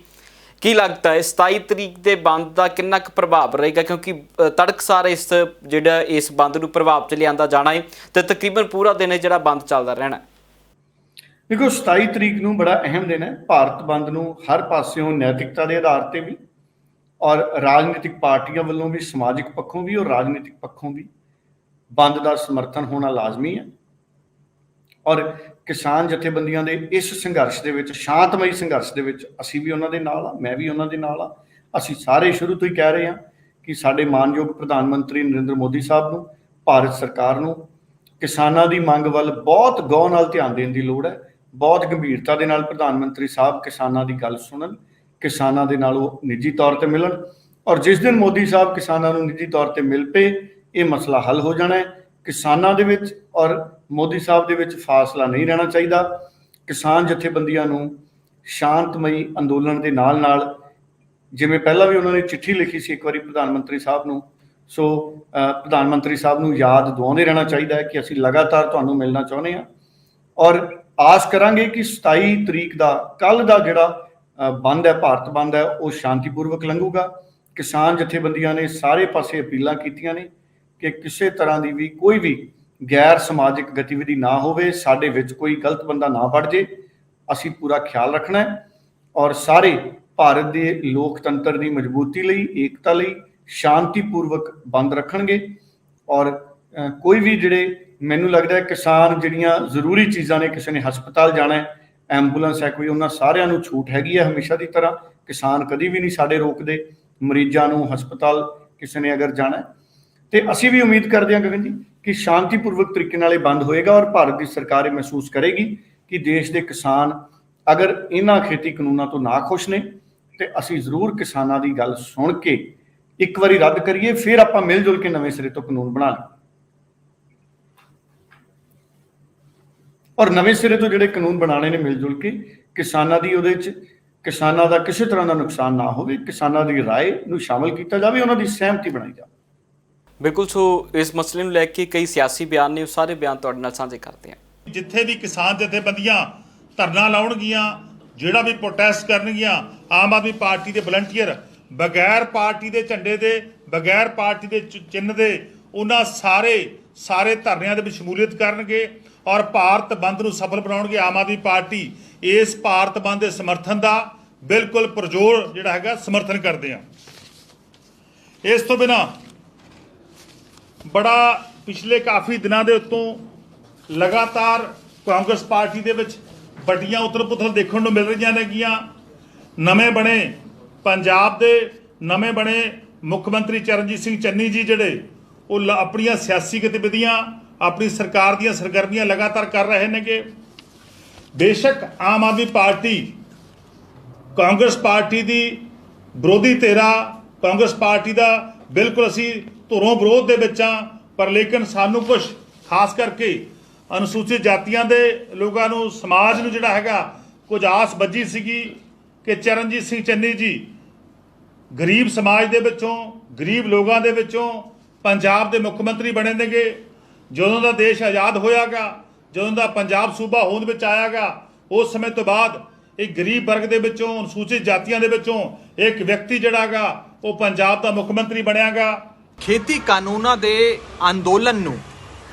ਕੀ ਲੱਗਦਾ ਹੈ 27 ਤਰੀਕ ਦੇ ਬੰਦ ਦਾ ਕਿੰਨਾ ਕੁ ਪ੍ਰਭਾਵ ਰਹੇਗਾ, ਕਿਉਂਕਿ ਤੜਕਸਾਰ ਇਸ ਬੰਦ ਨੂੰ ਪ੍ਰਭਾਵ 'ਚ ਲਿਆਂਦਾ ਜਾਣਾ ਹੈ ਤੇ ਤਕਰੀਬਨ ਪੂਰਾ ਦਿਨ ਜਿਹੜਾ ਬੰਦ ਚੱਲਦਾ ਰਹਿਣਾ। ਦੇਖੋ, 27 ਤਰੀਕ ਨੂੰ ਬੜਾ ਅਹਿਮ ਦਿਨ ਹੈ। ਭਾਰਤ ਬੰਦ ਨੂੰ ਹਰ ਪਾਸਿਓਂ ਨੈਤਿਕਤਾ ਦੇ ਆਧਾਰ ਤੇ ਵੀ ਔਰ ਰਾਜਨੀਤਿਕ ਪਾਰਟੀਆਂ ਵੱਲੋਂ ਵੀ, ਸਮਾਜਿਕ ਪੱਖੋਂ ਵੀ ਔਰ ਰਾਜਨੀਤਿਕ ਪੱਖੋਂ ਵੀ ਬੰਦ ਦਾ ਸਮਰਥਨ ਹੋਣਾ ਲਾਜ਼ਮੀ ਹੈ। ਔਰ ਕਿਸਾਨ ਜਥੇਬੰਦੀਆਂ ਦੇ ਇਸ ਸੰਘਰਸ਼ ਦੇ ਵਿੱਚ, ਸ਼ਾਂਤਮਈ ਸੰਘਰਸ਼ ਦੇ ਵਿੱਚ ਅਸੀਂ ਵੀ ਉਹਨਾਂ ਦੇ ਨਾਲ ਆ, ਮੈਂ ਵੀ ਉਹਨਾਂ ਦੇ ਨਾਲ ਆ। ਅਸੀਂ ਸਾਰੇ ਸ਼ੁਰੂ ਤੋਂ ਹੀ ਕਹਿ ਰਹੇ ਹਾਂ ਕਿ ਸਾਡੇ ਮਾਨਯੋਗ ਪ੍ਰਧਾਨ ਮੰਤਰੀ ਨਰਿੰਦਰ ਮੋਦੀ ਸਾਹਿਬ ਨੂੰ, ਭਾਰਤ ਸਰਕਾਰ ਨੂੰ ਕਿਸਾਨਾਂ ਦੀ ਮੰਗ ਵੱਲ ਬਹੁਤ ਗੌਰ ਨਾਲ ਧਿਆਨ ਦੇਣ ਦੀ ਲੋੜ ਹੈ। ਬਹੁਤ ਗੰਭੀਰਤਾ ਦੇ ਨਾਲ ਪ੍ਰਧਾਨ ਮੰਤਰੀ ਸਾਹਿਬ ਕਿਸਾਨਾਂ ਦੀ ਗੱਲ ਸੁਣਨ, ਕਿਸਾਨਾਂ ਦੇ ਨਾਲ ਉਹ ਨਿੱਜੀ ਤੌਰ ਤੇ ਮਿਲਣ, ਔਰ ਜਿਸ ਦਿਨ ਮੋਦੀ ਸਾਹਿਬ ਕਿਸਾਨਾਂ ਨੂੰ ਨਿੱਜੀ ਤੌਰ ਤੇ ਮਿਲ ਪਏ, ਇਹ ਮਸਲਾ ਹੱਲ ਹੋ ਜਾਣਾ ਹੈ। ਕਿਸਾਨਾਂ ਦੇ ਵਿੱਚ ਔਰ ਮੋਦੀ ਸਾਹਿਬ ਦੇ ਵਿੱਚ ਫਾਸਲਾ ਨਹੀਂ ਰਹਿਣਾ ਚਾਹੀਦਾ। ਕਿਸਾਨ ਜਥੇਬੰਦੀਆਂ ਨੂੰ ਸ਼ਾਂਤਮਈ ਅੰਦੋਲਨ ਦੇ ਨਾਲ ਜਿਵੇਂ ਪਹਿਲਾਂ ਵੀ ਉਹਨਾਂ ਨੇ ਚਿੱਠੀ ਲਿਖੀ ਸੀ ਇੱਕ ਵਾਰੀ ਪ੍ਰਧਾਨ ਮੰਤਰੀ ਸਾਹਿਬ ਨੂੰ, ਸੋ ਪ੍ਰਧਾਨ ਮੰਤਰੀ ਸਾਹਿਬ ਨੂੰ ਯਾਦ ਦਿਵਾਉਂਦੇ ਰਹਿਣਾ ਚਾਹੀਦਾ ਹੈ ਕਿ ਅਸੀਂ ਲਗਾਤਾਰ ਤੁਹਾਨੂੰ ਮਿਲਣਾ ਚਾਹੁੰਦੇ ਹਾਂ ਔਰ ਆਸ ਕਰਾਂਗੇ ਕਿ 27 ਤਰੀਕ ਦਾ ਕੱਲ੍ਹ ਦਾ ਜਿਹੜਾ ਬੰਦ ਹੈ, ਭਾਰਤ ਬੰਦ ਹੈ, ਉਹ ਸ਼ਾਂਤੀਪੂਰਵਕ ਲੰਘੂਗਾ। ਕਿਸਾਨ ਜਥੇਬੰਦੀਆਂ ਨੇ ਸਾਰੇ ਪਾਸੇ ਅਪੀਲਾਂ ਕੀਤੀਆਂ ਨੇ ਕਿ ਕਿਸੇ ਤਰ੍ਹਾਂ ਦੀ ਵੀ ਕੋਈ ਵੀ ਗੈਰ ਸਮਾਜਿਕ ਗਤੀਵਿਧੀ ਨਾ ਹੋਵੇ, ਸਾਡੇ ਵਿੱਚ ਕੋਈ ਗਲਤ ਬੰਦਾ ਨਾ ਵੜ ਜੇ। ਅਸੀਂ ਪੂਰਾ ਖਿਆਲ ਰੱਖਣਾ ਹੈ ਔਰ ਸਾਰੇ ਭਾਰਤ ਦੇ ਲੋਕਤੰਤਰ ਦੀ ਮਜ਼ਬੂਤੀ ਲਈ, ਏਕਤਾ ਲਈ ਸ਼ਾਂਤੀਪੂਰਵਕ ਬੰਦ ਰੱਖਣਗੇ ਔਰ ਕੋਈ ਵੀ ਜਿਹੜੇ ਮੈਨੂੰ ਲੱਗਦਾ ਹੈ ਕਿਸਾਨ ਜਿਹੜੀਆਂ ਜ਼ਰੂਰੀ ਚੀਜ਼ਾਂ ਨੇ, ਕਿਸੇ ਨੇ ਹਸਪਤਾਲ ਜਾਣਾ ਹੈ, ਐਂਬੂਲੈਂਸ ਹੈ ਕੋਈ, ਉਹਨਾਂ ਸਾਰਿਆਂ ਨੂੰ ਛੂਟ ਹੈਗੀ ਹੈ ਹਮੇਸ਼ਾ ਦੀ ਤਰ੍ਹਾਂ। ਕਿਸਾਨ ਕਦੀ ਵੀ ਨਹੀਂ ਸਾਡੇ ਰੋਕਦੇ ਮਰੀਜ਼ਾਂ ਨੂੰ, ਹਸਪਤਾਲ ਕਿਸੇ ਨੇ ਅਗਰ ਜਾਣਾ ਹੈ। ਤੇ ਅਸੀਂ ਵੀ ਉਮੀਦ ਕਰਦੇ ਹਾਂ ਗਗਨ ਜੀ ਕਿ ਸ਼ਾਂਤੀਪੂਰਵਕ ਤਰੀਕੇ ਨਾਲ ਇਹ ਬੰਦ ਹੋਏਗਾ ਔਰ ਭਾਰਤ ਦੀ ਸਰਕਾਰ ਇਹ ਮਹਿਸੂਸ ਕਰੇਗੀ ਕਿ ਦੇਸ਼ ਦੇ ਕਿਸਾਨ ਅਗਰ ਇਹਨਾਂ ਖੇਤੀ ਕਾਨੂੰਨਾਂ ਤੋਂ ਨਾ ਖੁਸ਼ ਨੇ ਤੇ ਅਸੀਂ ਜ਼ਰੂਰ ਕਿਸਾਨਾਂ ਦੀ ਗੱਲ ਸੁਣ ਕੇ ਇੱਕ ਵਾਰੀ ਰੱਦ ਕਰੀਏ, ਫਿਰ ਆਪਾਂ ਮਿਲ ਜੁਲ ਕੇ ਨਵੇਂ ਸਿਰੇ ਤੋਂ ਕਾਨੂੰਨ ਬਣਾ ਲਈਏ ਔਰ ਨਵੇਂ ਸਿਰੇ ਤੋਂ ਜਿਹੜੇ ਕਾਨੂੰਨ ਬਣਾਉਣੇ ਨੇ ਮਿਲ ਜੁਲ ਕੇ ਕਿਸਾਨਾਂ ਦੀ, ਉਹਦੇ 'ਚ ਕਿਸਾਨਾਂ ਦਾ ਕਿਸੇ ਤਰ੍ਹਾਂ ਦਾ ਨੁਕਸਾਨ ਨਾ ਹੋਵੇ, ਕਿਸਾਨਾਂ ਦੀ ਰਾਏ ਨੂੰ ਸ਼ਾਮਲ ਕੀਤਾ ਜਾਵੇ, ਉਹਨਾਂ ਦੀ ਸਹਿਮਤੀ ਬਣਾਈ ਜਾਵੇ। ਬਿਲਕੁਲ। ਸੋ ਇਸ ਮਸਲੇ ਨੂੰ ਲੈ ਕੇ ਕਈ ਸਿਆਸੀ ਬਿਆਨ ਨੇ, ਉਹ ਸਾਰੇ ਬਿਆਨ ਤੁਹਾਡੇ ਨਾਲ ਸਾਂਝੇ ਕਰਦੇ ਹਾਂ। ਜਿੱਥੇ ਵੀ ਕਿਸਾਨ ਜਥੇਬੰਦੀਆਂ ਧਰਨਾ ਲਾਉਣਗੀਆਂ, ਜਿਹੜਾ ਵੀ ਪ੍ਰੋਟੈਸਟ ਕਰਨਗੀਆਂ, ਆਮ ਆਦਮੀ ਪਾਰਟੀ ਦੇ ਵਲੰਟੀਅਰ ਬਗੈਰ ਪਾਰਟੀ ਦੇ ਝੰਡੇ ਦੇ, ਬਗੈਰ ਪਾਰਟੀ ਦੇ ਚਿੰਨ੍ਹ ਦੇ, ਉਹਨਾਂ ਸਾਰੇ ਧਰਨਿਆਂ ਦੇ ਵਿੱਚ ਸ਼ਮੂਲੀਅਤ ਕਰਨਗੇ ਔਰ ਭਾਰਤ ਬੰਦ ਨੂੰ ਸਫਲ ਬਣਾਉਣਗੇ। ਆਮ ਆਦਮੀ ਪਾਰਟੀ ਇਸ ਭਾਰਤ ਬੰਦ ਦੇ ਸਮਰਥਨ ਦਾ ਬਿਲਕੁਲ ਪੁਰਜੋਰ ਜਿਹੜਾ ਹੈਗਾ ਸਮਰਥਨ ਕਰਦੇ ਆ। ਇਸ ਤੋਂ ਬਿਨਾਂ ਬੜਾ ਪਿਛਲੇ ਕਾਫੀ ਦਿਨਾਂ ਦੇ ਉੱਤੋਂ ਲਗਾਤਾਰ ਕਾਂਗਰਸ ਪਾਰਟੀ ਦੇ ਵਿੱਚ ਵੱਡੀਆਂ ਉਥਲ-ਪੁਥਲ ਦੇਖਣ ਨੂੰ ਮਿਲ ਰਹੀਆਂ ਨੇਗੀਆਂ। ਪੰਜਾਬ ਦੇ ਨਵੇਂ ਬਣੇ ਮੁੱਖ ਮੰਤਰੀ ਚਰਨਜੀਤ ਸਿੰਘ ਚੰਨੀ ਜੀ ਜਿਹੜੇ ਉਹ ਆਪਣੀਆਂ ਸਿਆਸੀ ਗਤੀਵਿਧੀਆਂ, ਆਪਣੀ ਸਰਕਾਰ ਦੀਆਂ ਸਰਗਰਮੀਆਂ ਲਗਾਤਾਰ ਕਰ ਰਹੇ ਨੇਗੇ। ਬੇਸ਼ੱਕ ਆਮ ਆਦਮੀ ਪਾਰਟੀ ਕਾਂਗਰਸ ਪਾਰਟੀ ਦੀ ਵਿਰੋਧੀ ਧਿਰਾ, ਕਾਂਗਰਸ ਪਾਰਟੀ ਦਾ ਬਿਲਕੁਲ ਅਸੀਂ ਧੁਰੋਂ ਵਿਰੋਧ ਦੇ ਵਿੱਚ ਹਾਂ, ਪਰ ਲੇਕਿਨ ਸਾਨੂੰ ਕੁਝ ਖਾਸ ਕਰਕੇ ਅਨੁਸੂਚਿਤ ਜਾਤੀਆਂ ਦੇ ਲੋਕਾਂ ਨੂੰ, ਸਮਾਜ ਨੂੰ ਜਿਹੜਾ ਹੈਗਾ ਕੁਝ ਆਸ ਬੱਝੀ ਸੀਗੀ ਕਿ ਚਰਨਜੀਤ ਸਿੰਘ ਚੰਨੀ ਜੀ ਗਰੀਬ ਸਮਾਜ ਦੇ ਵਿੱਚੋਂ, ਗਰੀਬ ਲੋਕਾਂ ਦੇ ਵਿੱਚੋਂ ਪੰਜਾਬ ਦੇ ਮੁੱਖ ਮੰਤਰੀ ਬਣੇ ਨੇਗੇ। ਜਦੋਂ ਦਾ ਦੇਸ਼ ਆਜ਼ਾਦ ਹੋਇਆਗਾ, ਜਦੋਂ ਦਾ ਪੰਜਾਬ ਸੂਬਾ ਹੋਂਦ ਵਿੱਚ ਆਇਆਗਾ, ਉਸ ਸਮੇਂ ਤੋਂ ਬਾਅਦ ਇੱਕ ਗਰੀਬ ਵਰਗ ਦੇ ਵਿੱਚੋਂ, ਅਨੁਸੂਚਿਤ ਜਾਤੀਆਂ ਦੇ ਵਿੱਚੋਂ ਇੱਕ ਵਿਅਕਤੀ ਜਿਹੜਾਗਾ ਉਹ ਪੰਜਾਬ ਦਾ ਮੁੱਖ ਮੰਤਰੀ ਬਣਿਆਗਾ। ਖੇਤੀ ਕਾਨੂੰਨਾਂ ਦੇ ਅੰਦੋਲਨ ਨੂੰ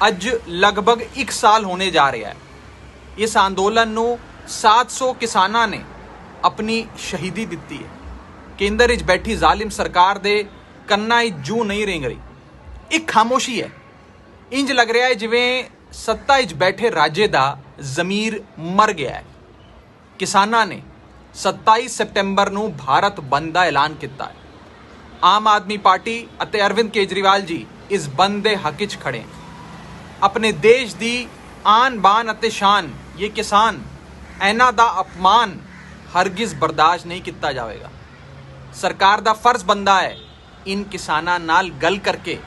ਅੱਜ ਲਗਭਗ 1 ਸਾਲ ਹੋਣੇ ਜਾ ਰਿਹਾ ਹੈ। ਇਸ ਅੰਦੋਲਨ ਨੂੰ 700 ਕਿਸਾਨਾਂ ਨੇ ਆਪਣੀ ਸ਼ਹੀਦੀ ਦਿੱਤੀ ਹੈ। ਕੇਂਦਰ ਵਿੱਚ ਬੈਠੀ ਜ਼ਾਲਿਮ ਸਰਕਾਰ ਦੇ ਕੰਨਾਂ 'ਚ ਜੂੰ ਨਹੀਂ ਰਿੰਗ ਰਹੀ, ਇੱਕ ਖਾਮੋਸ਼ੀ ਹੈ। ਇੰਜ ਲੱਗ ਰਿਹਾ ਹੈ ਜਿਵੇਂ ਸੱਤਾ ਵਿੱਚ ਬੈਠੇ ਰਾਜੇ ਦਾ ਜ਼ਮੀਰ ਮਰ ਗਿਆ ਹੈ। ਕਿਸਾਨਾਂ ਨੇ 27 ਸਤੰਬਰ ਨੂੰ ਭਾਰਤ ਬੰਦ ਦਾ ਐਲਾਨ ਕੀਤਾ ਹੈ। ਆਮ ਆਦਮੀ ਪਾਰਟੀ ਅਤੇ ਅਰਵਿੰਦ ਕੇਜਰੀਵਾਲ ਜੀ ਇਸ ਬੰਦ ਦੇ ਹੱਕ 'ਚ ਖੜੇ ਹਨ। ਆਪਣੇ ਦੇਸ਼ ਦੀ ਆਨ ਬਾਨ ਅਤੇ ਸ਼ਾਨ ਇਹ ਕਿਸਾਨ, ਇਹਨਾਂ ਦਾ ਅਪਮਾਨ ਹਰਗਿਜ਼ ਬਰਦਾਸ਼ਤ ਨਹੀਂ ਕੀਤਾ ਜਾਵੇਗਾ। ਸਰਕਾਰ ਦਾ ਫਰਜ਼ ਬਣਦਾ ਹੈ ਇਨ ਕਿਸਾਨਾਂ ਨਾਲ ਗੱਲ ਕਰਕੇ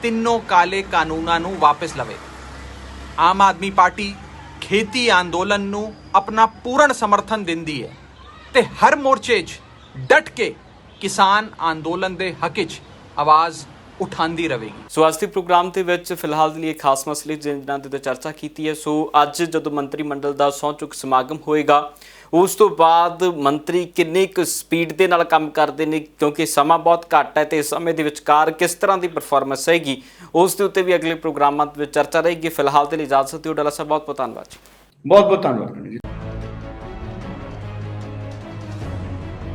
ਤਿੰਨੋਂ ਕਾਲੇ ਕਾਨੂੰਨਾਂ ਨੂੰ ਵਾਪਸ ਲਵੇ। ਆਮ ਆਦਮੀ ਪਾਰਟੀ ਖੇਤੀ ਅੰਦੋਲਨ ਨੂੰ ਆਪਣਾ ਪੂਰਨ ਸਮਰਥਨ ਦਿੰਦੀ ਹੈ ਤੇ ਹਰ ਮੋਰਚੇ 'ਚ ਡਟ ਕੇ ਕਿਸਾਨ ਅੰਦੋਲਨ ਦੇ ਹੱਕ 'ਚ ਆਵਾਜ਼ ਉਠਾਉਂਦੀ ਰਹੇਗੀ। ਸੋ ਅੱਜ ਦੇ ਪ੍ਰੋਗਰਾਮ ਦੇ ਵਿੱਚ ਫਿਲਹਾਲ ਦੇ ਲਈ ਖਾਸ ਮਸਲੇ ਜਿਨ੍ਹਾਂ ਦੇ ਚਰਚਾ ਕੀਤੀ ਹੈ। ਸੋ ਅੱਜ ਜਦੋਂ ਮੰਤਰੀ ਮੰਡਲ ਦਾ ਸਹੁੰ ਚੁੱਕ ਸਮਾਗਮ ਹੋਏਗਾ, ਉਸ ਤੋਂ ਬਾਅਦ ਮੰਤਰੀ ਕਿੰਨੀ ਕੁ ਸਪੀਡ ਦੇ ਨਾਲ ਕੰਮ ਕਰਦੇ ਨੇ, ਕਿਉਂਕਿ ਸਮਾਂ ਬਹੁਤ ਘੱਟ ਹੈ ਤੇ ਇਸ ਸਮੇਂ ਦੇ ਵਿਚਕਾਰ ਕਿਸ ਤਰ੍ਹਾਂ ਦੀ ਪਰਫਾਰਮੈਂਸ ਰਹੇਗੀ, ਉਸ ਦੇ ਉੱਤੇ ਵੀ ਅਗਲੇ ਪ੍ਰੋਗਰਾਮਾਂ ਵਿੱਚ ਚਰਚਾ ਰਹੇਗੀ। ਫਿਲਹਾਲ ਦੇ ਲਈ ਇਜਾਜ਼ਤ ਦਿਓ। ਡਾਲਾ ਸਾਹਿਬ ਬਹੁਤ ਬਹੁਤ ਧੰਨਵਾਦ ਜੀ। ਬਹੁਤ ਬਹੁਤ ਧੰਨਵਾਦ ਜੀ।